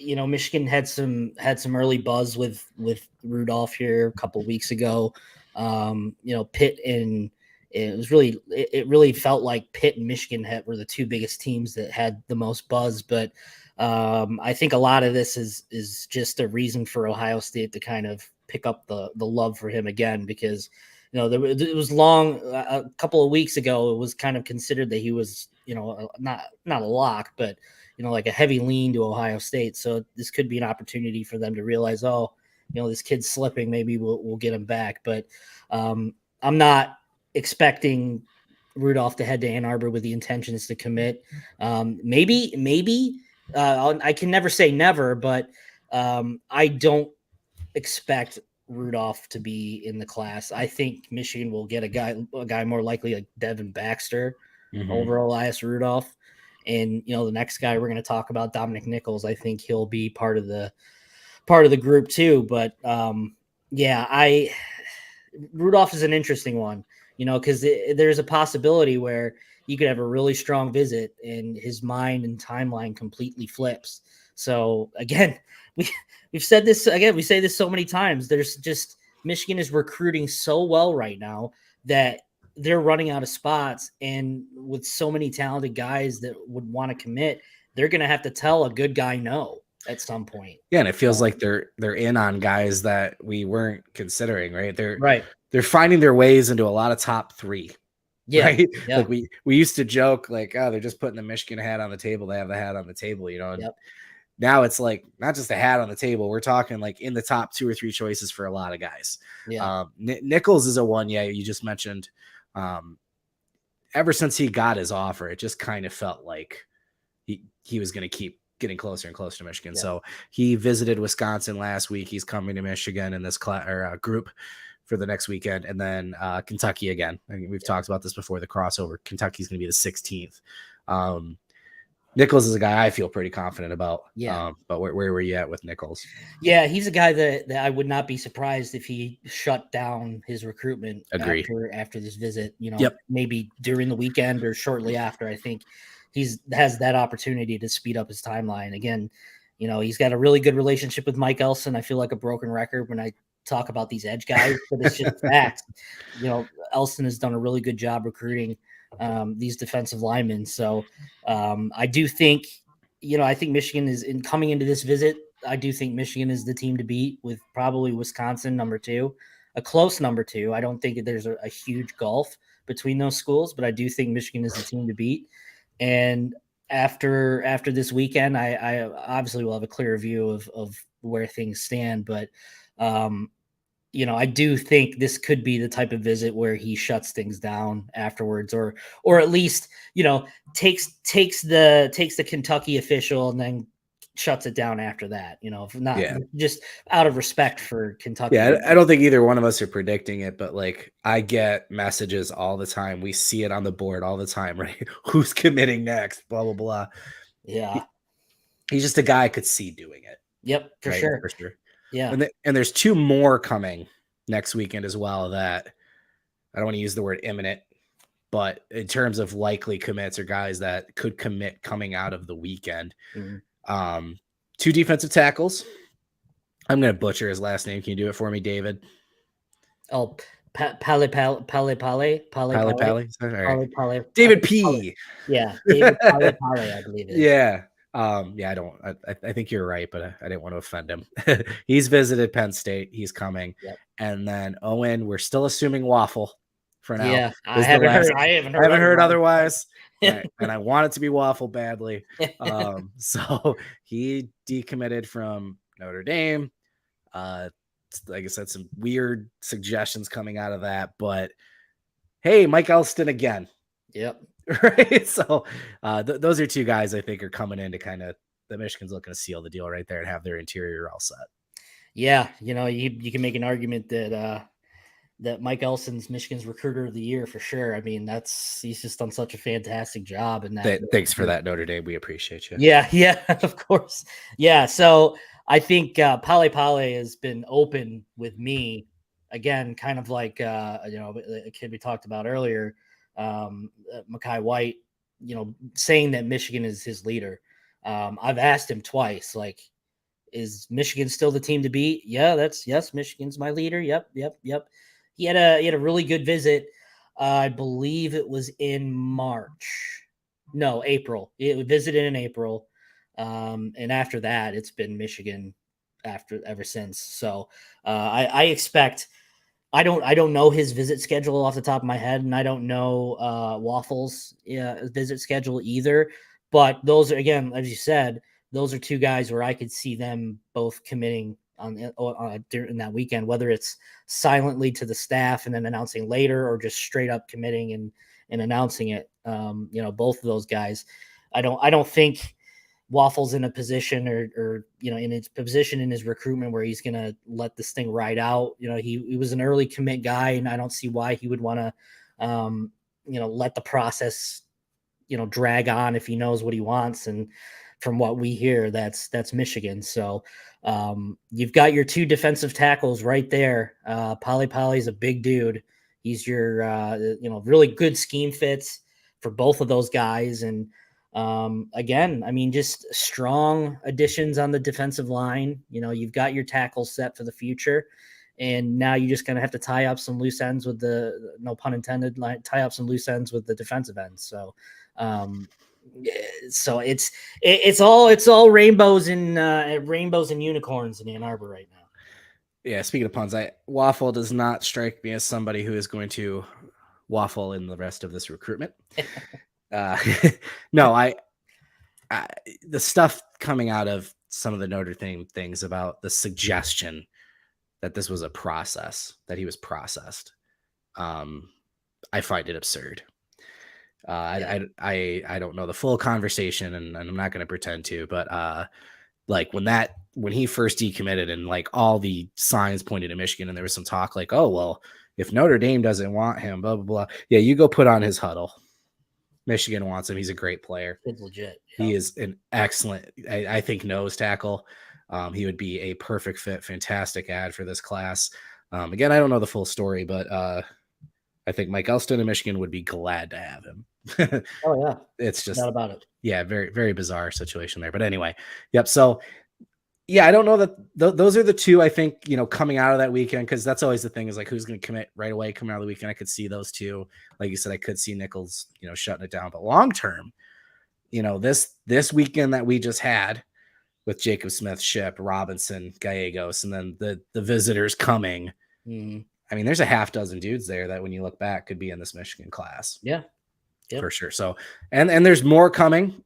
Michigan had some early buzz with Rudolph here a couple of weeks ago. Pitt and it really felt like Pitt and Michigan were the 2 biggest teams that had the most buzz. But I think a lot of this is just a reason for Ohio State to kind of pick up the love for him again, because it was long a couple of weeks ago. It was kind of considered that he was not a lock, but like a heavy lean to Ohio State. So this could be an opportunity for them to realize, this kid's slipping. Maybe we'll get him back. But I'm not expecting Rudolph to head to Ann Arbor with the intentions to commit. Maybe I can never say never, but I don't expect Rudolph to be in the class. I think Michigan will get a guy more likely like Devin Baxter over Elias Rudolph. And the next guy we're going to talk about, Dominic Nichols, I think he'll be part of the group too. But Rudolph is an interesting one, because there's a possibility where you could have a really strong visit and his mind and timeline completely flips. So again, we've said this again. We say this so many times. There's just, Michigan is recruiting so well right now that they're running out of spots, and with so many talented guys that would want to commit, they're going to have to tell a good guy no at some point. Yeah, and it feels like they're in on guys that we weren't considering, right? They're finding their ways into a lot of top 3. Yeah. Right? Yeah. Like we used to joke like, oh, they're just putting the Michigan hat on the table. They have the hat on the table, and now it's like not just a hat on the table. We're talking like in the top 2 or 3 choices for a lot of guys. Yeah. Nichols is a one. Yeah, you just mentioned. Ever since he got his offer, it just kind of felt like he was going to keep getting closer and closer to Michigan. Yeah. So he visited Wisconsin last week. He's coming to Michigan in this group for the next weekend, and then Kentucky again. I mean, we've talked about this before. The crossover. Kentucky's going to be the 16th. Nichols is a guy I feel pretty confident about. Yeah. But where were you at with Nichols? Yeah, he's a guy that I would not be surprised if he shut down his recruitment after this visit. Maybe during the weekend or shortly after. I think has that opportunity to speed up his timeline. Again, he's got a really good relationship with Mike Elson. I feel like a broken record when I talk about these edge guys, but it's just facts. Elson has done a really good job recruiting these defensive linemen. So I do think, I think Michigan is coming into this visit. I do think Michigan is the team to beat, with probably Wisconsin number 2, a close number 2. I don't think there's a huge gulf between those schools, but I do think Michigan is the team to beat. And after this weekend, I obviously will have a clearer view of where things stand. But I do think this could be the type of visit where he shuts things down afterwards, or at least, takes the Kentucky official and then shuts it down after that, if not just out of respect for Kentucky. Yeah, I don't think either one of us are predicting it, but like I get messages all the time. We see it on the board all the time, right? Who's committing next? Blah, blah, blah. Yeah. He's just a guy I could see doing it. Yep, for sure. Yeah. And there's 2 more coming next weekend as well that I don't want to use the word imminent, but in terms of likely commits or guys that could commit coming out of the weekend. 2 defensive tackles. I'm going to butcher his last name. Can you do it for me, David? Oh, Pale. David P. Yeah, David Pale, I believe it is. Yeah. I think you're right, but I didn't want to offend him. He's visited Penn State. He's coming. Yep. And then Owen, we're still assuming Waffle for now. Yeah, I haven't heard otherwise. and I want it to be Waffle badly. So he decommitted from Notre Dame. Like I said, some weird suggestions coming out of that, but hey, Mike Elston again. Yep. Right. So those are two guys I think are coming in to kind of, the Michigan's looking to seal the deal right there and have their interior all set. Yeah. You can make an argument that Mike Elston's Michigan's recruiter of the year for sure. I mean, he's just done such a fantastic job. And thanks for that, Notre Dame. We appreciate you. Yeah, of course. Yeah. So I think Pale has been open with me again, kind of like a kid we talked about earlier, Mekhi White, saying that Michigan is his leader. I've asked him twice, like, is Michigan still the team to beat? Yeah, yes, Michigan's my leader. Yep. He had a really good visit. I believe it was in April. It visited in April. And after that, it's been Michigan ever since. So I expect, I don't know his visit schedule off the top of my head, and I don't know Waffle's visit schedule either. But those are, again, as you said, those are two guys where I could see them both committing during that weekend, whether it's silently to the staff and then announcing later, or just straight up committing and announcing it. Both of those guys, I don't think Waffle's in a position or in his position in his recruitment where he's going to let this thing ride out. He was an early commit guy, and I don't see why he would want to, let the process, drag on if he knows what he wants. And from what we hear, that's Michigan. So you've got your two defensive tackles right there. Poly's a big dude. He's your, really good scheme fits for both of those guys. And again, I mean, just strong additions on the defensive line. You've got your tackles set for the future. And now you're just going to have to tie up some loose ends with no pun intended, tie up some loose ends with the defensive ends. So, it's all rainbows and unicorns in Ann Arbor right now. Yeah. Speaking of puns, Waffle does not strike me as somebody who is going to waffle in the rest of this recruitment. No, the stuff coming out of some of the Notre Dame things about the suggestion that this was a process, that he was processed. I find it absurd. I don't know the full conversation, and I'm not going to pretend to, but like when he first decommitted and like all the signs pointed to Michigan, and there was some talk like, oh, well, if Notre Dame doesn't want him, blah, blah, blah. Yeah, you go put on his huddle. Michigan wants him. He's a great player. It's legit. Yeah. He is an excellent, I think, nose tackle. He would be a perfect fit, fantastic ad for this class. Again, I don't know the full story, but I think Mike Elston in Michigan would be glad to have him. Oh yeah, it's just not about it. Yeah, very, very bizarre situation there. But anyway, yep. So yeah, I don't know that those are the two I think, coming out of that weekend, because that's always the thing is like who's going to commit right away coming out of the weekend. I could see those two. Like you said, I could see Nichols, shutting it down. But long term, this weekend that we just had with Jacob Smith, Ship, Robinson, Gallegos, and then the visitors coming. Mm-hmm. I mean, there's a half dozen dudes there that when you look back could be in this Michigan class. Yeah. Yep. For sure. So, and there's more coming,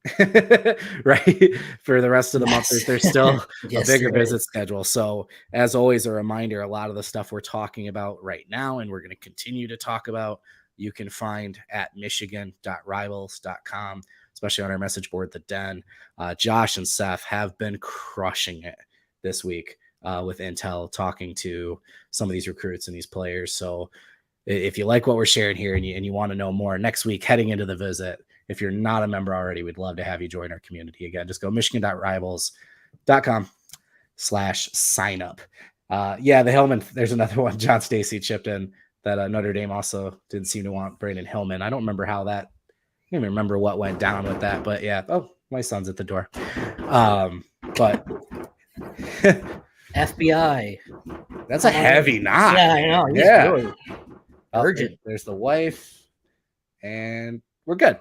right? For the rest of the month, there's still a bigger visit schedule. So as always, a reminder, a lot of the stuff we're talking about right now, and we're going to continue to talk about, you can find at michigan.rivals.com, especially on our message board, The Den. Josh and Seth have been crushing it this week with intel, talking to some of these recruits and these players. So if you like what we're sharing here and you want to know more next week heading into the visit, if you're not a member already, we'd love to have you join our community. Again, just go michigan.rivals.com/sign up. Yeah, the Hillman, there's another one. John Stacy chipped in that Notre Dame also didn't seem to want Brandon Hillman. I don't remember I don't even remember what went down with that, but yeah. Oh, my son's at the door. But FBI. That's a heavy knock. Yeah, I know. Yeah. Really urgent. There's the wife, and we're good.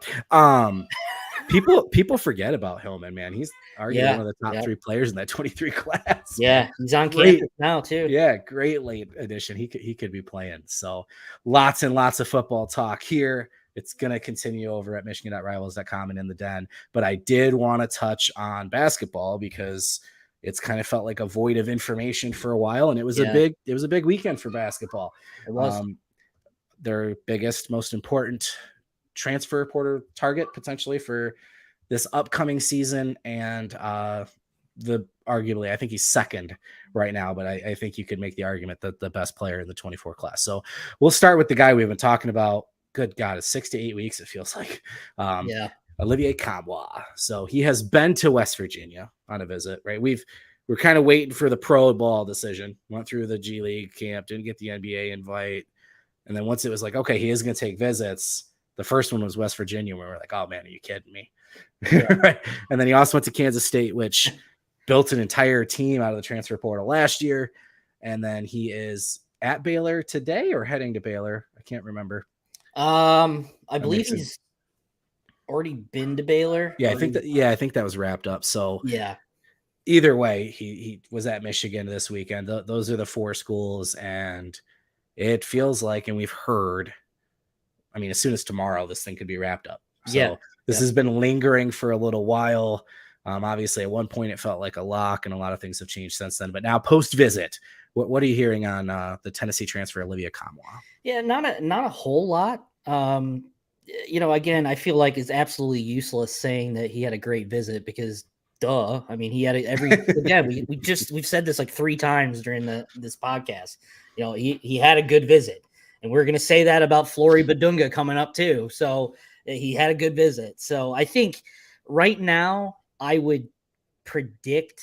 People forget about Hillman, man. He's arguably one of the top 3 players in that 23 class. Yeah, he's on campus now too. Yeah, great late addition. He could be playing. So lots and lots of football talk here. It's going to continue over at michigan.rivals.com and in the den. But I did want to touch on basketball because it's kind of felt like a void of information for a while. And it was a big weekend for basketball. It was their biggest, most important transfer portal target potentially for this upcoming season. And arguably, I think he's second right now, but I think you could make the argument that the best player in the 24 class. So we'll start with the guy we've been talking about. Good God, it's 6 to 8 weeks. It feels like, Olivier Kamwa. So he has been to West Virginia on a visit, right? We're kind of waiting for the pro ball decision. Went through the G League camp, didn't get the NBA invite. And then once it was like, okay, he is going to take visits. The first one was West Virginia, where we're like, oh man, are you kidding me? Yeah. Right. And then he also went to Kansas State, which built an entire team out of the transfer portal last year. And then he is at Baylor today or heading to Baylor. I can't remember. I believe he's already been to Baylor. Yeah, I think that was wrapped up. So yeah, either way, he was at Michigan this weekend. Those are the 4 schools, and it feels like, and we've heard, I mean, as soon as tomorrow, this thing could be wrapped up. So this has been lingering for a little while. Obviously, at one point, it felt like a lock, and a lot of things have changed since then. But now, post-visit, what are you hearing on the Tennessee transfer, Olivier Kamwa? Yeah, not a whole lot. Again, I feel like it's absolutely useless saying that he had a great visit because, duh. I mean, he had we've said this like 3 times during this podcast. He had a good visit, and we're going to say that about Flory Badunga coming up too. So he had a good visit. So I think right now I would predict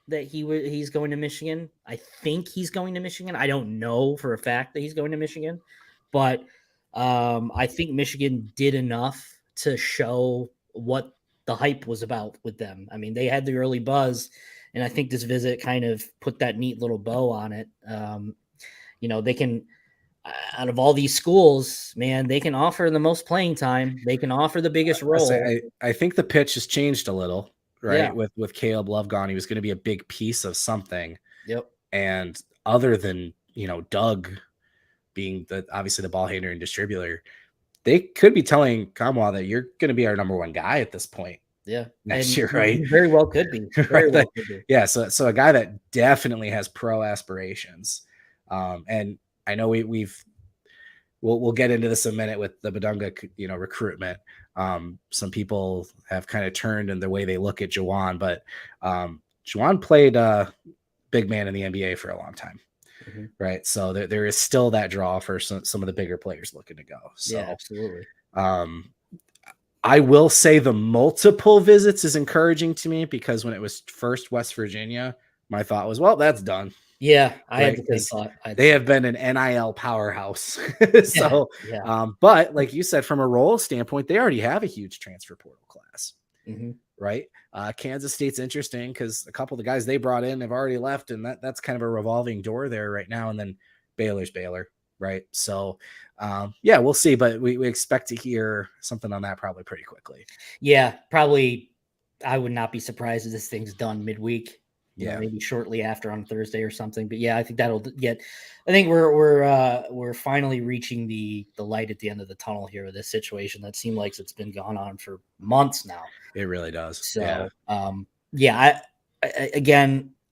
that he's going to Michigan. I think he's going to Michigan. I don't know for a fact that he's going to Michigan, but I think Michigan did enough to show what the hype was about with them. I mean, they had the early buzz, and I think this visit kind of put that neat little bow on it. They can, out of all these schools, man, they can offer the most playing time. They can offer the biggest role. I think the pitch has changed a little, right? Yeah. With Caleb Love gone, he was going to be a big piece of something. Yep. And other than, Doug being obviously the ball handler and distributor, they could be telling Kamwa that you're going to be our number 1 guy at this point. Yeah. Next year, right? Very well could be. Very well could be. Yeah. So a guy that definitely has pro aspirations. And I know we'll get into this in a minute with the Badunga, recruitment. Some people have kind of turned in the way they look at Juwan, but Juwan played big man in the NBA for a long time. Mm-hmm. Right. So there is still that draw for some of the bigger players looking to go. So, yeah, absolutely. I will say the multiple visits is encouraging to me because when it was first West Virginia, my thought was, well, that's done. Yeah, I had the same thought. They have been an NIL powerhouse. So, but like you said, from a role standpoint, they already have a huge transfer portal class. Mm-hmm. Right. Kansas State's interesting because a couple of the guys they brought in have already left, and that's kind of a revolving door there right now. And then Baylor's Baylor. Right. So, we'll see, but we expect to hear something on that probably pretty quickly. Yeah, probably. I would not be surprised if this thing's done midweek. Yeah, maybe shortly after on Thursday or something. But yeah, I think that'll get. I think we're finally reaching the light at the end of the tunnel here with this situation that seemed like it's been going on for months now. It really does. So,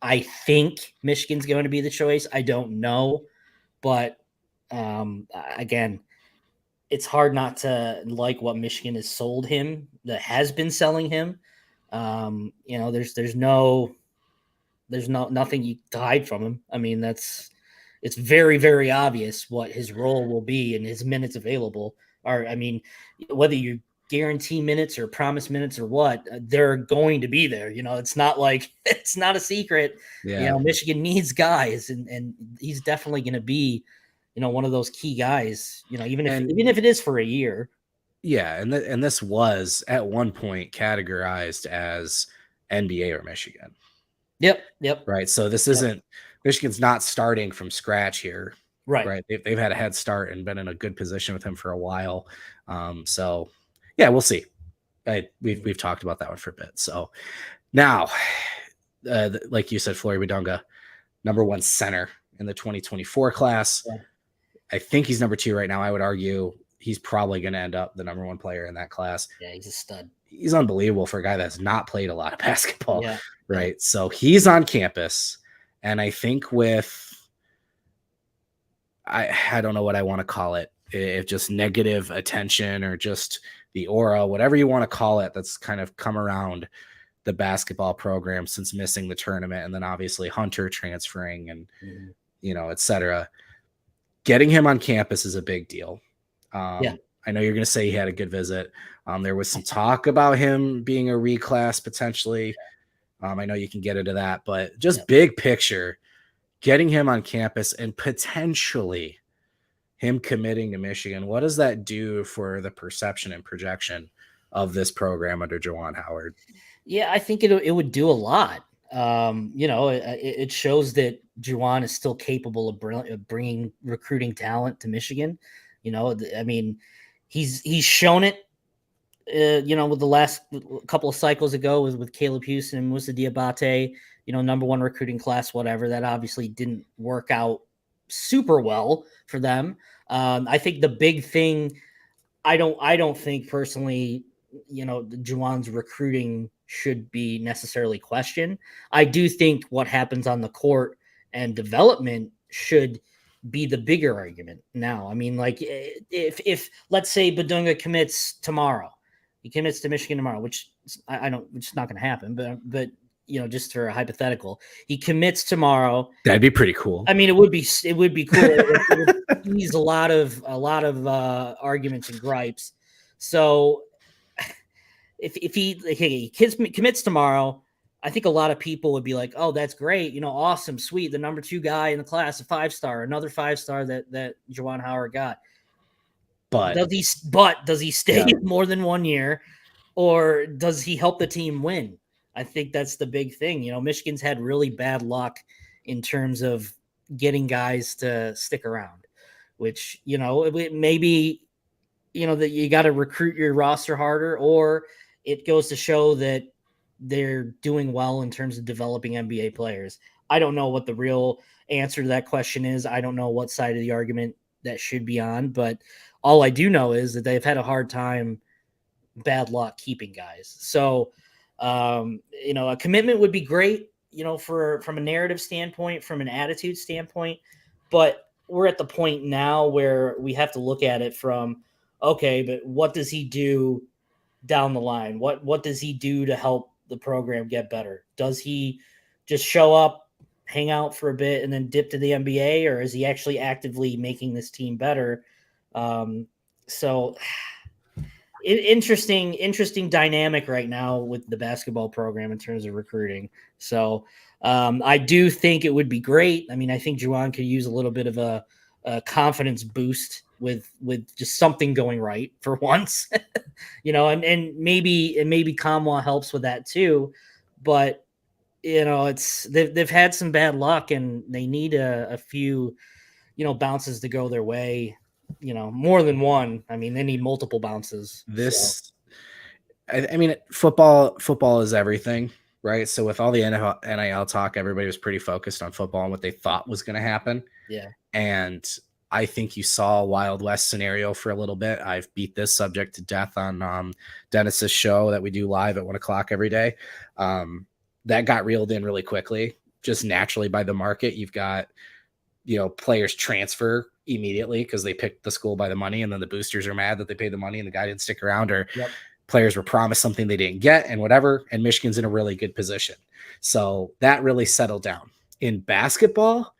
I think Michigan's going to be the choice. I don't know, but again, it's hard not to like what Michigan has sold him, that has been selling him. There's nothing you to hide from him. I mean, it's very, very obvious what his role will be and his minutes available are. I mean, whether you guarantee minutes or promise minutes or what, they're going to be there. It's not like it's not a secret. Yeah. Michigan needs guys, and he's definitely going to be, one of those key guys. Even if it is for a year. Yeah, and this was at one point categorized as NBA or Michigan. Yep. Right. So this isn't Michigan's not starting from scratch here. Right. They've had a head start and been in a good position with him for a while. So yeah, we'll see. We've talked about that one for a bit. So now, like you said, Flory Badunga, number 1 center in the 2024 class. Yeah. I think he's number 2 right now. I would argue he's probably going to end up the number one player in that class. Yeah, he's a stud. He's unbelievable for a guy that's not played a lot of basketball. Yeah. Right. Yeah. So he's on campus. And I think I don't know what I want to call it, if just negative attention or just the aura, whatever you want to call it, that's kind of come around the basketball program since missing the tournament. And then obviously Hunter transferring and, et cetera. Getting him on campus is a big deal. I know you're going to say he had a good visit. There was some talk about him being a reclass potentially. I know you can get into that, but just big picture, getting him on campus and potentially him committing to Michigan, what does that do for the perception and projection of this program under Juwan Howard? Yeah, I think it would do a lot. It shows that Juwan is still capable of bringing recruiting talent to Michigan. I mean, he's shown it. With the last couple of cycles ago with Caleb Houston and Moussa Diabate, number one recruiting class, whatever. That obviously didn't work out super well for them. I think the big thing, I don't think personally, Juwan's recruiting should be necessarily questioned. I do think what happens on the court and development should be the bigger argument now. I mean, like if let's say Badunga commits tomorrow, he commits to Michigan tomorrow, which which is not going to happen, but just for a hypothetical, he commits tomorrow. That'd be pretty cool. I mean, it would be cool. It would ease a lot of arguments and gripes. So if he commits tomorrow, I think a lot of people would be like, "Oh, that's great! Awesome, sweet. The number 2 guy in the class, a 5-star, another 5-star that Juwan Howard got." But does he stay more than 1 year, or does he help the team win? I think that's the big thing. Michigan's had really bad luck in terms of getting guys to stick around, which maybe that you got to recruit your roster harder, or it goes to show that they're doing well in terms of developing NBA players. I don't know what the real answer to that question is. I don't know what side of the argument that should be on, but all I do know is that they've had a hard time, bad luck keeping guys. So, a commitment would be great, from a narrative standpoint, from an attitude standpoint, but we're at the point now where we have to look at it from, okay, but what does he do down the line? What does he do to help the program get better? Does he just show up, hang out for a bit, and then dip to the NBA, or is he actually actively making this team better? Interesting dynamic right now with the basketball program in terms of recruiting. So I do think it would be great. I mean, I think Juwan could use a little bit of a confidence boost with just something going right for once, and maybe Kamwa helps with that too. But they've had some bad luck and they need a few, bounces to go their way. More than one. I mean, they need multiple bounces. I mean, football is everything, right? So with all the NIL talk, everybody was pretty focused on football and what they thought was going to happen. Yeah. And I think you saw a Wild West scenario for a little bit. I've beat this subject to death on Dennis's show that we do live at 1:00 every day. That got reeled in really quickly, just naturally by the market. You've got, players transfer immediately because they picked the school by the money, and then the boosters are mad that they paid the money and the guy didn't stick around, or players were promised something they didn't get and whatever. And Michigan's in a really good position. So that really settled down. In basketball,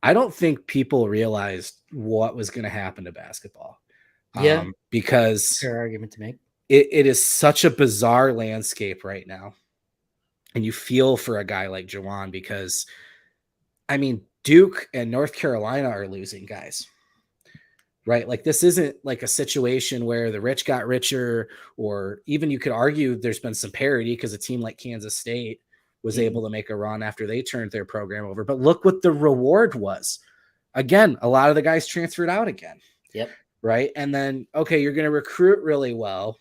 I don't think people realized what was going to happen to basketball. Because fair argument to make. It is such a bizarre landscape right now. And you feel for a guy like Juwan because, I mean, Duke and North Carolina are losing guys, right? Like this isn't like a situation where the rich got richer, or even you could argue there's been some parity because a team like Kansas State was able to make a run after they turned their program over. But look what the reward was. Again, a lot of the guys transferred out again. Yep. Right. And then, okay, you're going to recruit really well.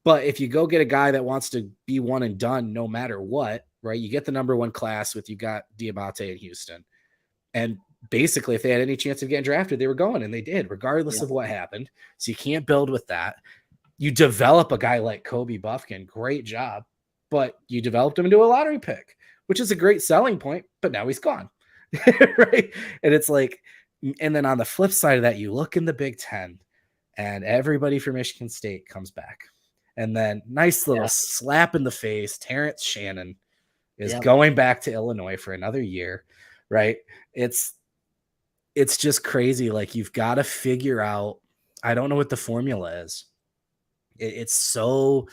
But if you go get a guy that wants to be one and done no matter what, right, you get the number 1 class with, you got Diabate in Houston. And basically, if they had any chance of getting drafted, they were going, and they did, regardless of what happened. So you can't build with that. You develop a guy like Kobe Buffkin, great job, but you developed him into a lottery pick, which is a great selling point, but now he's gone. Right. And it's like, and then on the flip side of that, you look in the Big Ten and everybody from Michigan State comes back. And then nice little slap in the face. Terrence Shannon is going back to Illinois for another year. Right. It's just crazy. Like, you've got to figure out, I don't know what the formula is. It's so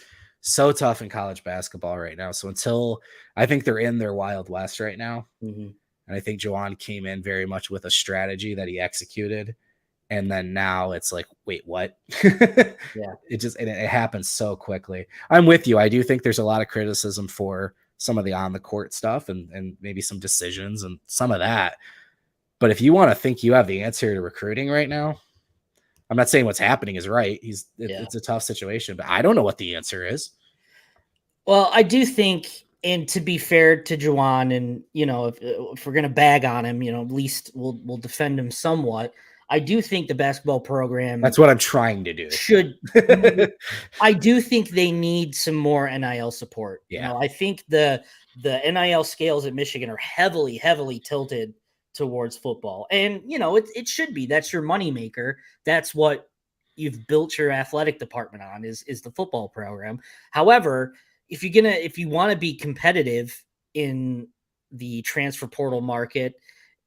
tough in college basketball right now. So until, I think they're in their Wild West right now. Mm-hmm. And I think Juwan came in very much with a strategy that he executed. And then now it's like, wait, what? It happens so quickly. I'm with you. I do think there's a lot of criticism for some of the on the court stuff and maybe some decisions and some of that. But if you want to think you have the answer to recruiting right now, I'm not saying what's happening is right. It's a tough situation, but I don't know what the answer is. Well, I do think, and to be fair to Juwan, and if we're gonna bag on him, at least we'll defend him somewhat. I do think the basketball program, that's what I'm trying to do, should. I do think they need some more NIL support. Yeah. I think the NIL scales at Michigan are heavily tilted towards football, and it should be. That's your moneymaker. That's what you've built your athletic department on, is the football program. However, if you want to be competitive in the transfer portal market,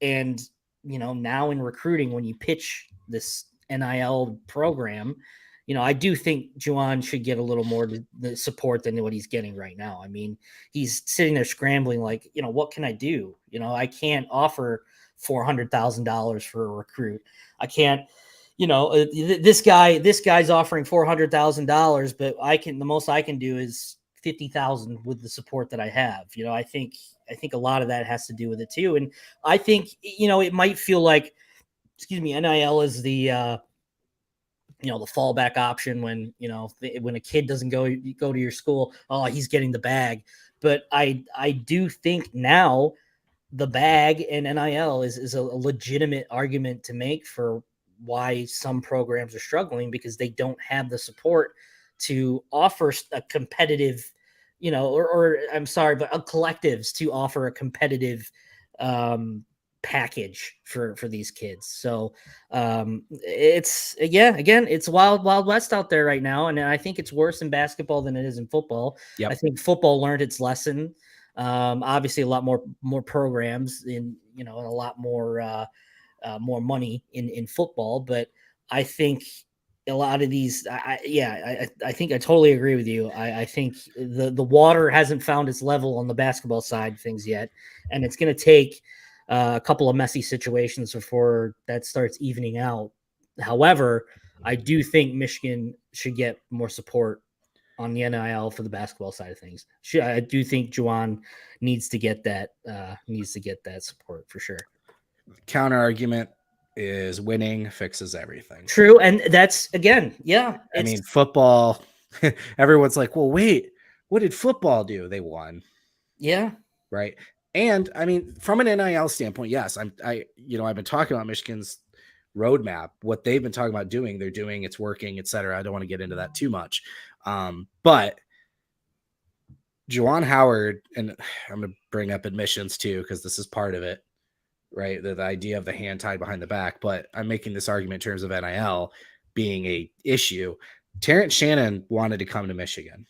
and now in recruiting, when you pitch this NIL program, I do think Juwan should get a little more the support than what he's getting right now. I mean, he's sitting there scrambling like, what can I do? I can't offer $400,000 for a recruit. I can't, this guy's offering $400,000, but the most I can do is 50,000 with the support that I have. I think a lot of that has to do with it too. And I think, it might feel like, NIL is the fallback option when a kid doesn't go to your school. Oh, he's getting the bag. But I do think now the bag and NIL is a legitimate argument to make for why some programs are struggling, because they don't have the support to offer a competitive, or I'm sorry, but collectives to offer a competitive package for these kids. So it's wild west out there right now, and I think it's worse in basketball than it is in football. I think football learned its lesson. Obviously, a lot more programs in and a lot more money in football, but I think a lot of these, I think I totally agree with you. I think the water hasn't found its level on the basketball side of things yet, and it's going to take a couple of messy situations before that starts evening out. However, I do think Michigan should get more support on the NIL for the basketball side of things. I do think Juwan needs to get that support for sure. Counter argument is winning fixes everything. True. And that's, again, I mean, football, everyone's like, well, wait, what did football do? They won. Yeah. Right. And I mean, from an NIL standpoint, yes, I've been talking about Michigan's roadmap, what they've been talking about doing, they're doing, it's working, etc. I don't want to get into that too much. But Juwan Howard, and I'm going to bring up admissions too, because this is part of it, right? The idea of the hand tied behind the back, but I'm making this argument in terms of NIL being a issue. Terrence Shannon wanted to come to Michigan.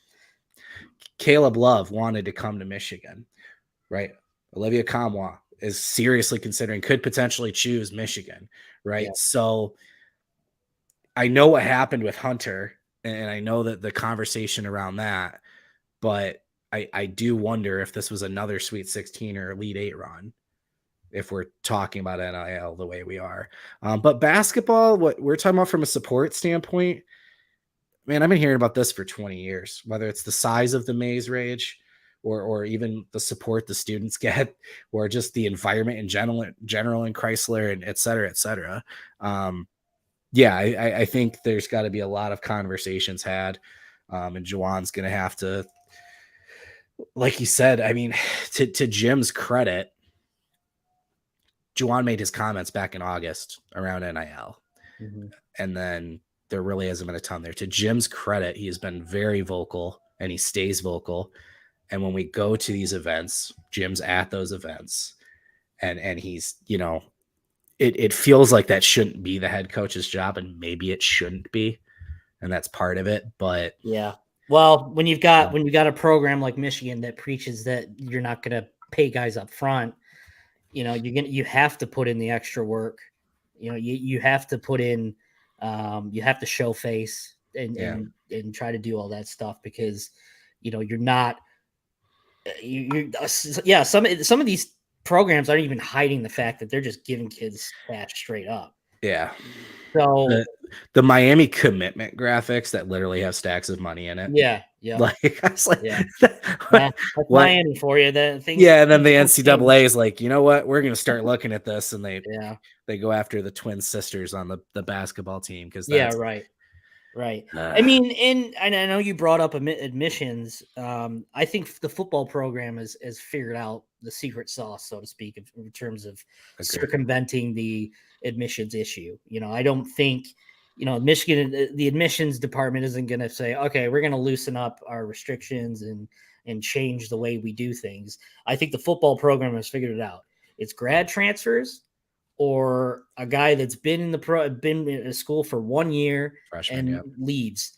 Caleb Love wanted to come to Michigan, right? Olivia Kamwa is seriously considering, could potentially choose Michigan, right? Yeah. So I know what happened with Hunter, and I know that the conversation around that, but I do wonder if this was another Sweet 16 or Elite 8 run, if we're talking about NIL the way we are. But basketball, what we're talking about from a support standpoint, man, I've been hearing about this for 20 years, whether it's the size of the Maze Rage or even the support the students get, or just the environment in general in Chrysler, and et cetera, et cetera. I think there's got to be a lot of conversations had. And Juwan's going to have to, like you said, I mean, to Jim's credit, Juwan made his comments back in August around NIL, and then there really hasn't been a ton there. To Jim's credit, he has been very vocal, and he stays vocal. And when we go to these events, Jim's at those events, and he's, it feels like that shouldn't be the head coach's job, and maybe it shouldn't be, and that's part of it. But yeah, well, when you've got a program like Michigan that preaches that you're not going to pay guys up front, you have to put in the extra work. You have to put in, you have to show face and try to do all that stuff, because you're not. Some of these programs aren't even hiding the fact that they're just giving kids cash straight up. Yeah. So the Miami commitment graphics that literally have stacks of money in it. Yeah. Like, I was like, that's Miami for you. And then the NCAA is like, you know what? We're going to start looking at this, and they go after the twin sisters on the basketball team, because right. I mean, and I know you brought up admissions. I think the football program has figured out the secret sauce, so to speak, in terms of circumventing the admissions issue. I don't think, Michigan, the admissions department isn't going to say, okay, we're going to loosen up our restrictions and change the way we do things. I think the football program has figured it out. It's grad transfers, or a guy that's been in a school for 1 year leaves,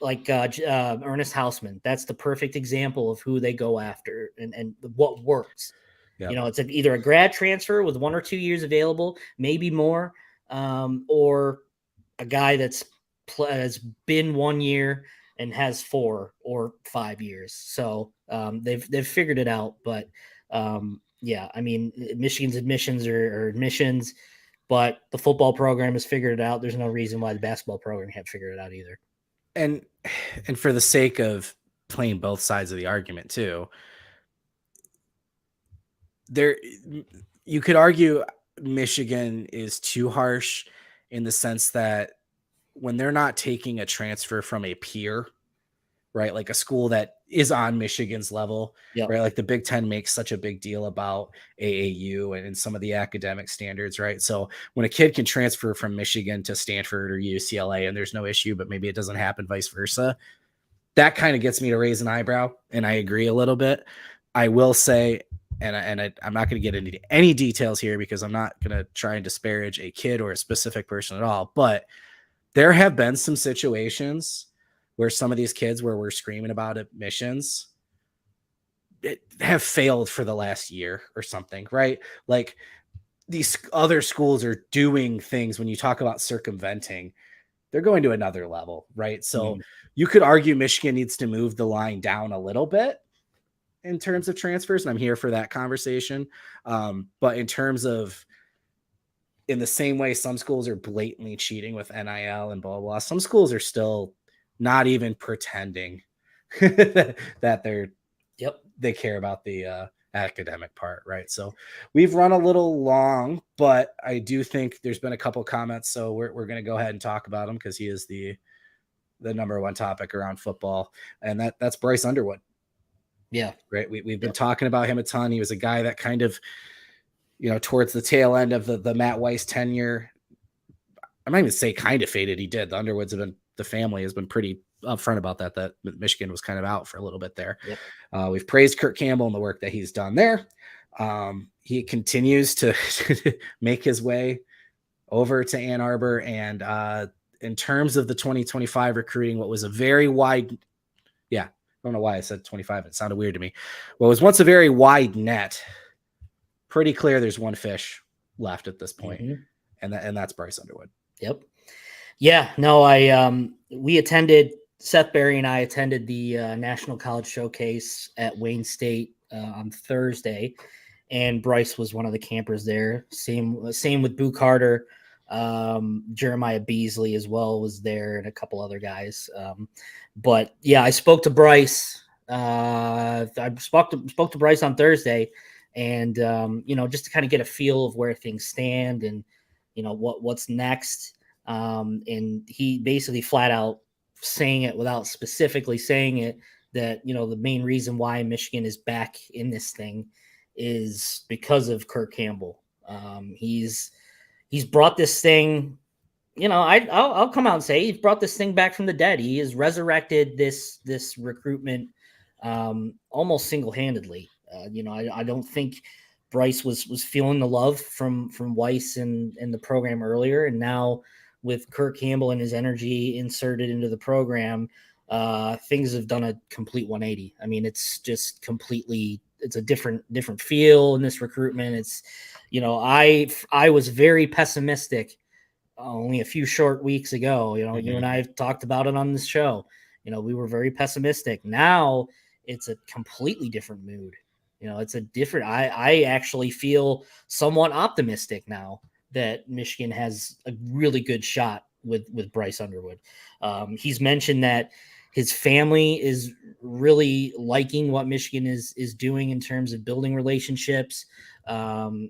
like Ernest Hausman. That's the perfect example of who they go after and what works. Yep. It's either a grad transfer with 1 or 2 years available, maybe more, or a guy has been 1 year and has 4 or 5 years. So they've figured it out, but yeah, I mean, Michigan's admissions are admissions, but the football program has figured it out. There's no reason why the basketball program can't figure it out either. And for the sake of playing both sides of the argument too, you could argue Michigan is too harsh in the sense that when they're not taking a transfer from a peer, right? Like a school that is on Michigan's level, right? Like the Big Ten makes such a big deal about AAU and some of the academic standards, right? So when a kid can transfer from Michigan to Stanford or UCLA and there's no issue, but maybe it doesn't happen vice versa, that kind of gets me to raise an eyebrow. And I agree a little bit. I will say, and I'm not going to get into any details here because I'm not going to try and disparage a kid or a specific person at all, but there have been some situations where some of these kids where we're screaming about admissions have failed for the last year or something, right? Like these other schools are doing things when you talk about circumventing, they're going to another level, right? So you could argue Michigan needs to move the line down a little bit in terms of transfers, and I'm here for that conversation. But in terms of, in the same way some schools are blatantly cheating with NIL and blah, blah, some schools are still not even pretending that they care about the academic part, right? So we've run a little long, but I do think there's been a couple comments, so we're going to go ahead and talk about him because he is the number one topic around football, and that's Bryce Underwood. Yeah, right. We've been talking about him a ton. He was a guy that kind of, towards the tail end of the Matt Weiss tenure, I might even say kind of faded. He did. The family has been pretty upfront about that Michigan was kind of out for a little bit there. Yep. We've praised Kurt Campbell and the work that he's done there. He continues to make his way over to Ann Arbor. And in terms of the 2025 recruiting, what was a very wide, I don't know why I said 25. It sounded weird to me. What was once a very wide net, pretty clear there's one fish left at this point. And that's Bryce Underwood. Yep. Yeah, no, Seth Berry and I attended the National College Showcase at Wayne State on Thursday, and Bryce was one of the campers there. Same with Boo Carter. Jeremiah Beasley as well was there, and a couple other guys. But yeah, I spoke to Bryce. I spoke to Bryce on Thursday, and just to kind of get a feel of where things stand and what's next. And he basically flat out saying it without specifically saying it, that the main reason why Michigan is back in this thing is because of Kurt Campbell. He's brought this thing. I'll come out and say he's brought this thing back from the dead. He has resurrected this recruitment almost single-handedly. I don't think Bryce was feeling the love from Weiss and the program earlier, and now with Kirk Campbell and his energy inserted into the program, things have done a complete 180. I mean, it's just completely, it's a different feel in this recruitment. It's, I was very pessimistic only a few short weeks ago. You and I have talked about it on this show. We were very pessimistic. Now it's a completely different mood. It's a different, I actually feel somewhat optimistic now that Michigan has a really good shot with Bryce Underwood. He's mentioned that his family is really liking what Michigan is doing in terms of building relationships. They've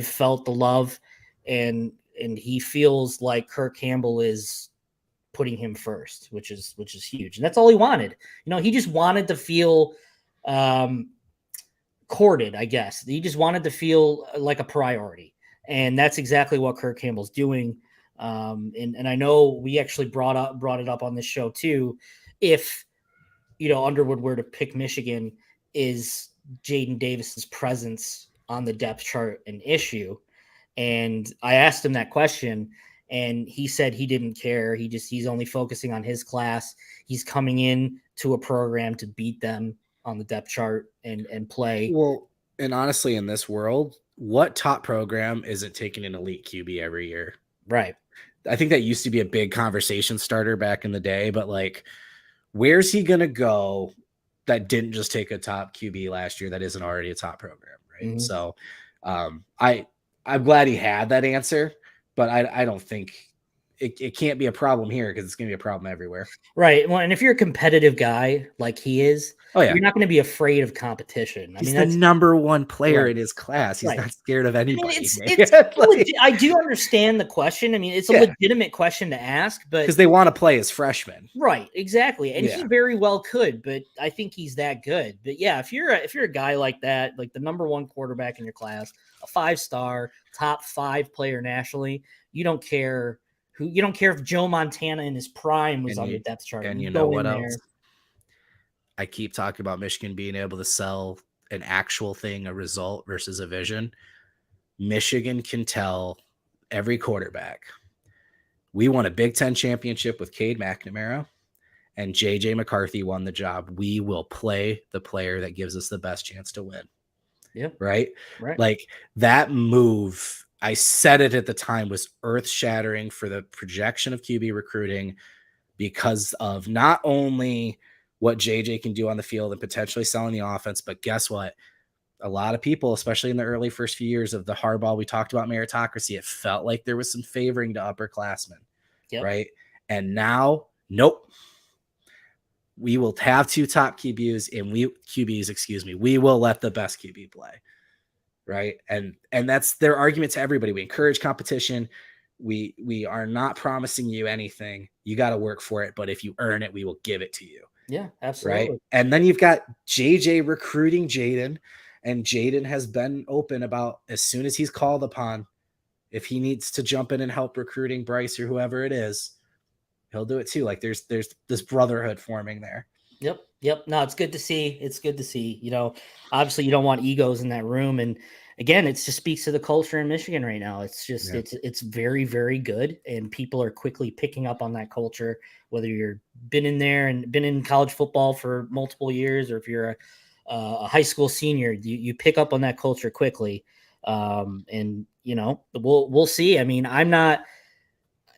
felt the love, and he feels like Kirk Campbell is putting him first, which is huge. And that's all he wanted. He just wanted to feel courted, I guess. He just wanted to feel like a priority. And that's exactly what Kirk Campbell's doing. And I know we actually brought it up on this show too. If, Underwood were to pick Michigan, is Jaden Davis's presence on the depth chart an issue? And I asked him that question, and he said he didn't care. He's only focusing on his class. He's coming in to a program to beat them on the depth chart and play. Well, and honestly, in this world, what top program isn't taking an elite QB every year? Right. I think that used to be a big conversation starter back in the day, but like, where's he going to go that didn't just take a top QB last year that isn't already a top program? Right. Mm-hmm. So I'm glad he had that answer, but I don't think it can't be a problem here because it's going to be a problem everywhere. Right. Well, and if you're a competitive guy like he is, you're not going to be afraid of competition. He's the number one player in his class. He's not scared of anybody. I do understand the question. I mean, it's a legitimate question to ask, but because they want to play as freshmen. Right. Exactly. And he very well could, but I think he's that good. But yeah, if you're a guy like that, like the number one quarterback in your class, a 5-star, top 5 player nationally, you don't care if Joe Montana in his prime was on your depth chart. And you know what else? I keep talking about Michigan being able to sell an actual thing, a result versus a vision. Michigan can tell every quarterback, we won a Big Ten championship with Cade McNamara, and JJ McCarthy won the job. We will play the player that gives us the best chance to win. Yeah. Right. Like that move, I said it at the time, was earth-shattering for the projection of QB recruiting because of not only what JJ can do on the field and potentially selling the offense, but guess what? A lot of people, especially in the early first few years of the hardball, we talked about meritocracy. It felt like there was some favoring to upperclassmen, right? And now, nope. We will have 2 top QBs, and we will let the best QB play. Right. And that's their argument to everybody. We encourage competition. We are not promising you anything. You got to work for it. But if you earn it, we will give it to you. Yeah, absolutely. Right. And then you've got JJ recruiting Jaden, and Jaden has been open about as soon as he's called upon, if he needs to jump in and help recruiting Bryce or whoever it is, he'll do it too. Like there's this brotherhood forming there. Yep. No, it's good to see. Obviously you don't want egos in that room. And again, it just speaks to the culture in Michigan right now. It's just, it's very, very good. And people are quickly picking up on that culture, whether you're been in there and been in college football for multiple years, or if you're a high school senior, you pick up on that culture quickly. And we'll see. I mean,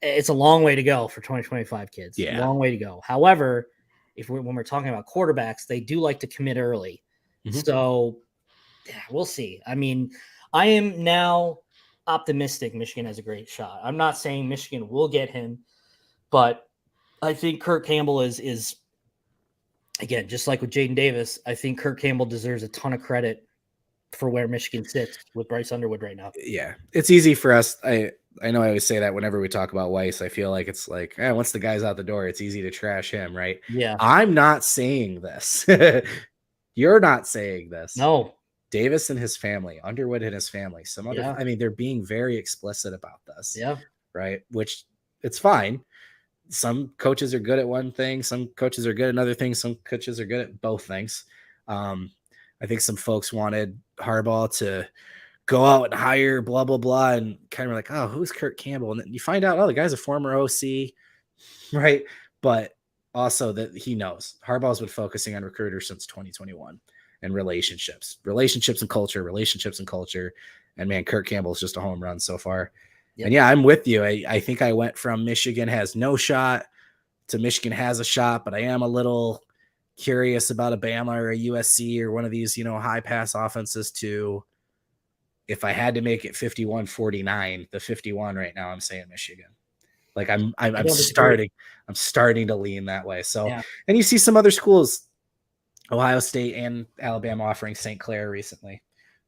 it's a long way to go for 2025 kids. Yeah. Long way to go. However, when we're talking about quarterbacks, they do like to commit early. Mm-hmm. So we'll see. I mean, I am now optimistic Michigan has a great shot. I'm not saying Michigan will get him, but I think Kirk Campbell is again, just like with Jaden Davis, I think Kirk Campbell deserves a ton of credit for where Michigan sits with Bryce Underwood right now. Yeah. It's easy for us. I know I always say that whenever we talk about Weiss, I feel like it's like, once the guy's out the door, it's easy to trash him, right? Yeah. I'm not saying this. You're not saying this. No. Davis and his family, Underwood and his family, some other, Yeah. I mean, they're being very explicit about this. Yeah. Right. Which it's fine. Some coaches are good at one thing. Some coaches are good at another thing. Some coaches are good at both things. I think some folks wanted Harbaugh to go out and hire blah, blah, blah. And kind of like, oh, who's Kurt Campbell? And then you find out, oh, the guy's a former OC. Right. But also that he knows Harbaugh's been focusing on recruiters since 2021 and relationships and culture. And man, Kurt Campbell's just a home run so far. Yep. And yeah, I'm with you. I think I went from Michigan has no shot to Michigan has a shot, but I am a little curious about a Bama or a USC or one of these, high pass offenses to, if I had to make it 51-49, the 51 right now, I'm saying Michigan. Like I'm starting to lean that way. So, yeah. And you see some other schools, Ohio State and Alabama offering St. Clair recently.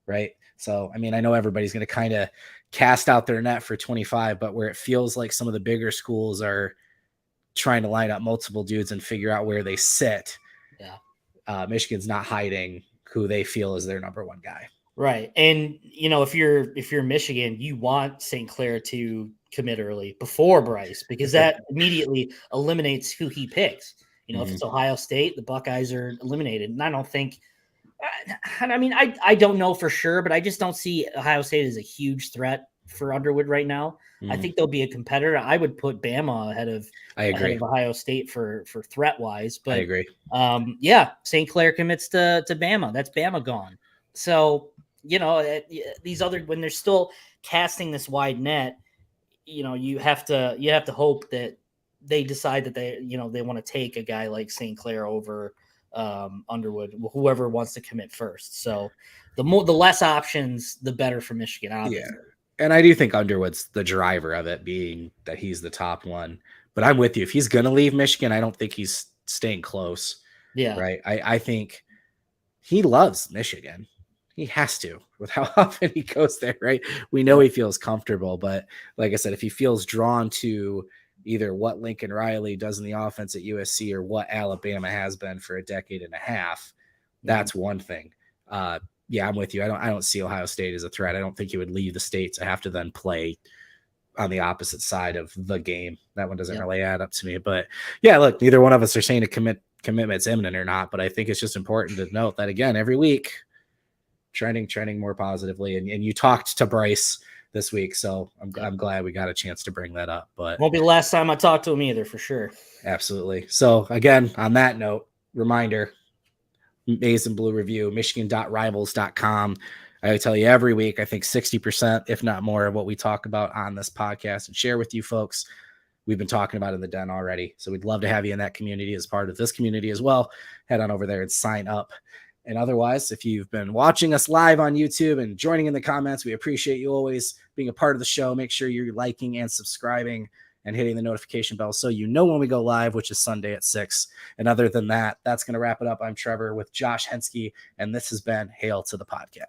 Right. So, I mean, I know everybody's going to kind of cast out their net for 25, but where it feels like some of the bigger schools are trying to line up multiple dudes and figure out where they sit. Yeah. Michigan's not hiding who they feel is their number one guy. Right. And, if you're Michigan, you want St. Clair to commit early before Bryce, because that immediately eliminates who he picks. If it's Ohio State, the Buckeyes are eliminated. And I don't think, I don't know for sure, but I just don't see Ohio State as a huge threat for Underwood right now. I think they'll be a competitor. I would put Bama ahead of Ohio State for threat wise, but I agree. St. Clair commits to Bama. That's Bama gone. So, these other, when they're still casting this wide net, you have to hope that they decide that they want to take a guy like St. Clair over Underwood, whoever wants to commit first. So the less options, the better for Michigan, obviously. Yeah. And I do think Underwood's the driver of it, being that he's the top one. But I'm with you. If he's going to leave Michigan, I don't think he's staying close. Yeah. Right. I think he loves Michigan. He has to, with how often he goes there, right? We know he feels comfortable, but like I said, if he feels drawn to either what Lincoln Riley does in the offense at USC or what Alabama has been for a decade and a half, that's one thing. Yeah, I'm with you. I don't see Ohio State as a threat. I don't think he would leave the state to have to then play on the opposite side of the game. That one doesn't really add up to me. But yeah, look, neither one of us are saying a commitment's imminent or not, but I think it's just important to note that, again, every week, trending more positively. And you talked to Bryce this week, so I'm glad we got a chance to bring that up. But won't be the last time I talk to him either, for sure. Absolutely. So again, on that note, reminder, Maize and Blue Review, michigan.rivals.com. I tell you every week, I think 60%, if not more, of what we talk about on this podcast and share with you folks, we've been talking about in the den already. So we'd love to have you in that community as part of this community as well. Head on over there and sign up. And otherwise, if you've been watching us live on YouTube and joining in the comments, we appreciate you always being a part of the show. Make sure you're liking and subscribing and hitting the notification bell so you know when we go live, which is Sunday at 6. And other than that, that's going to wrap it up. I'm Trevor with Josh Henschke, and this has been Hail to the Podcast.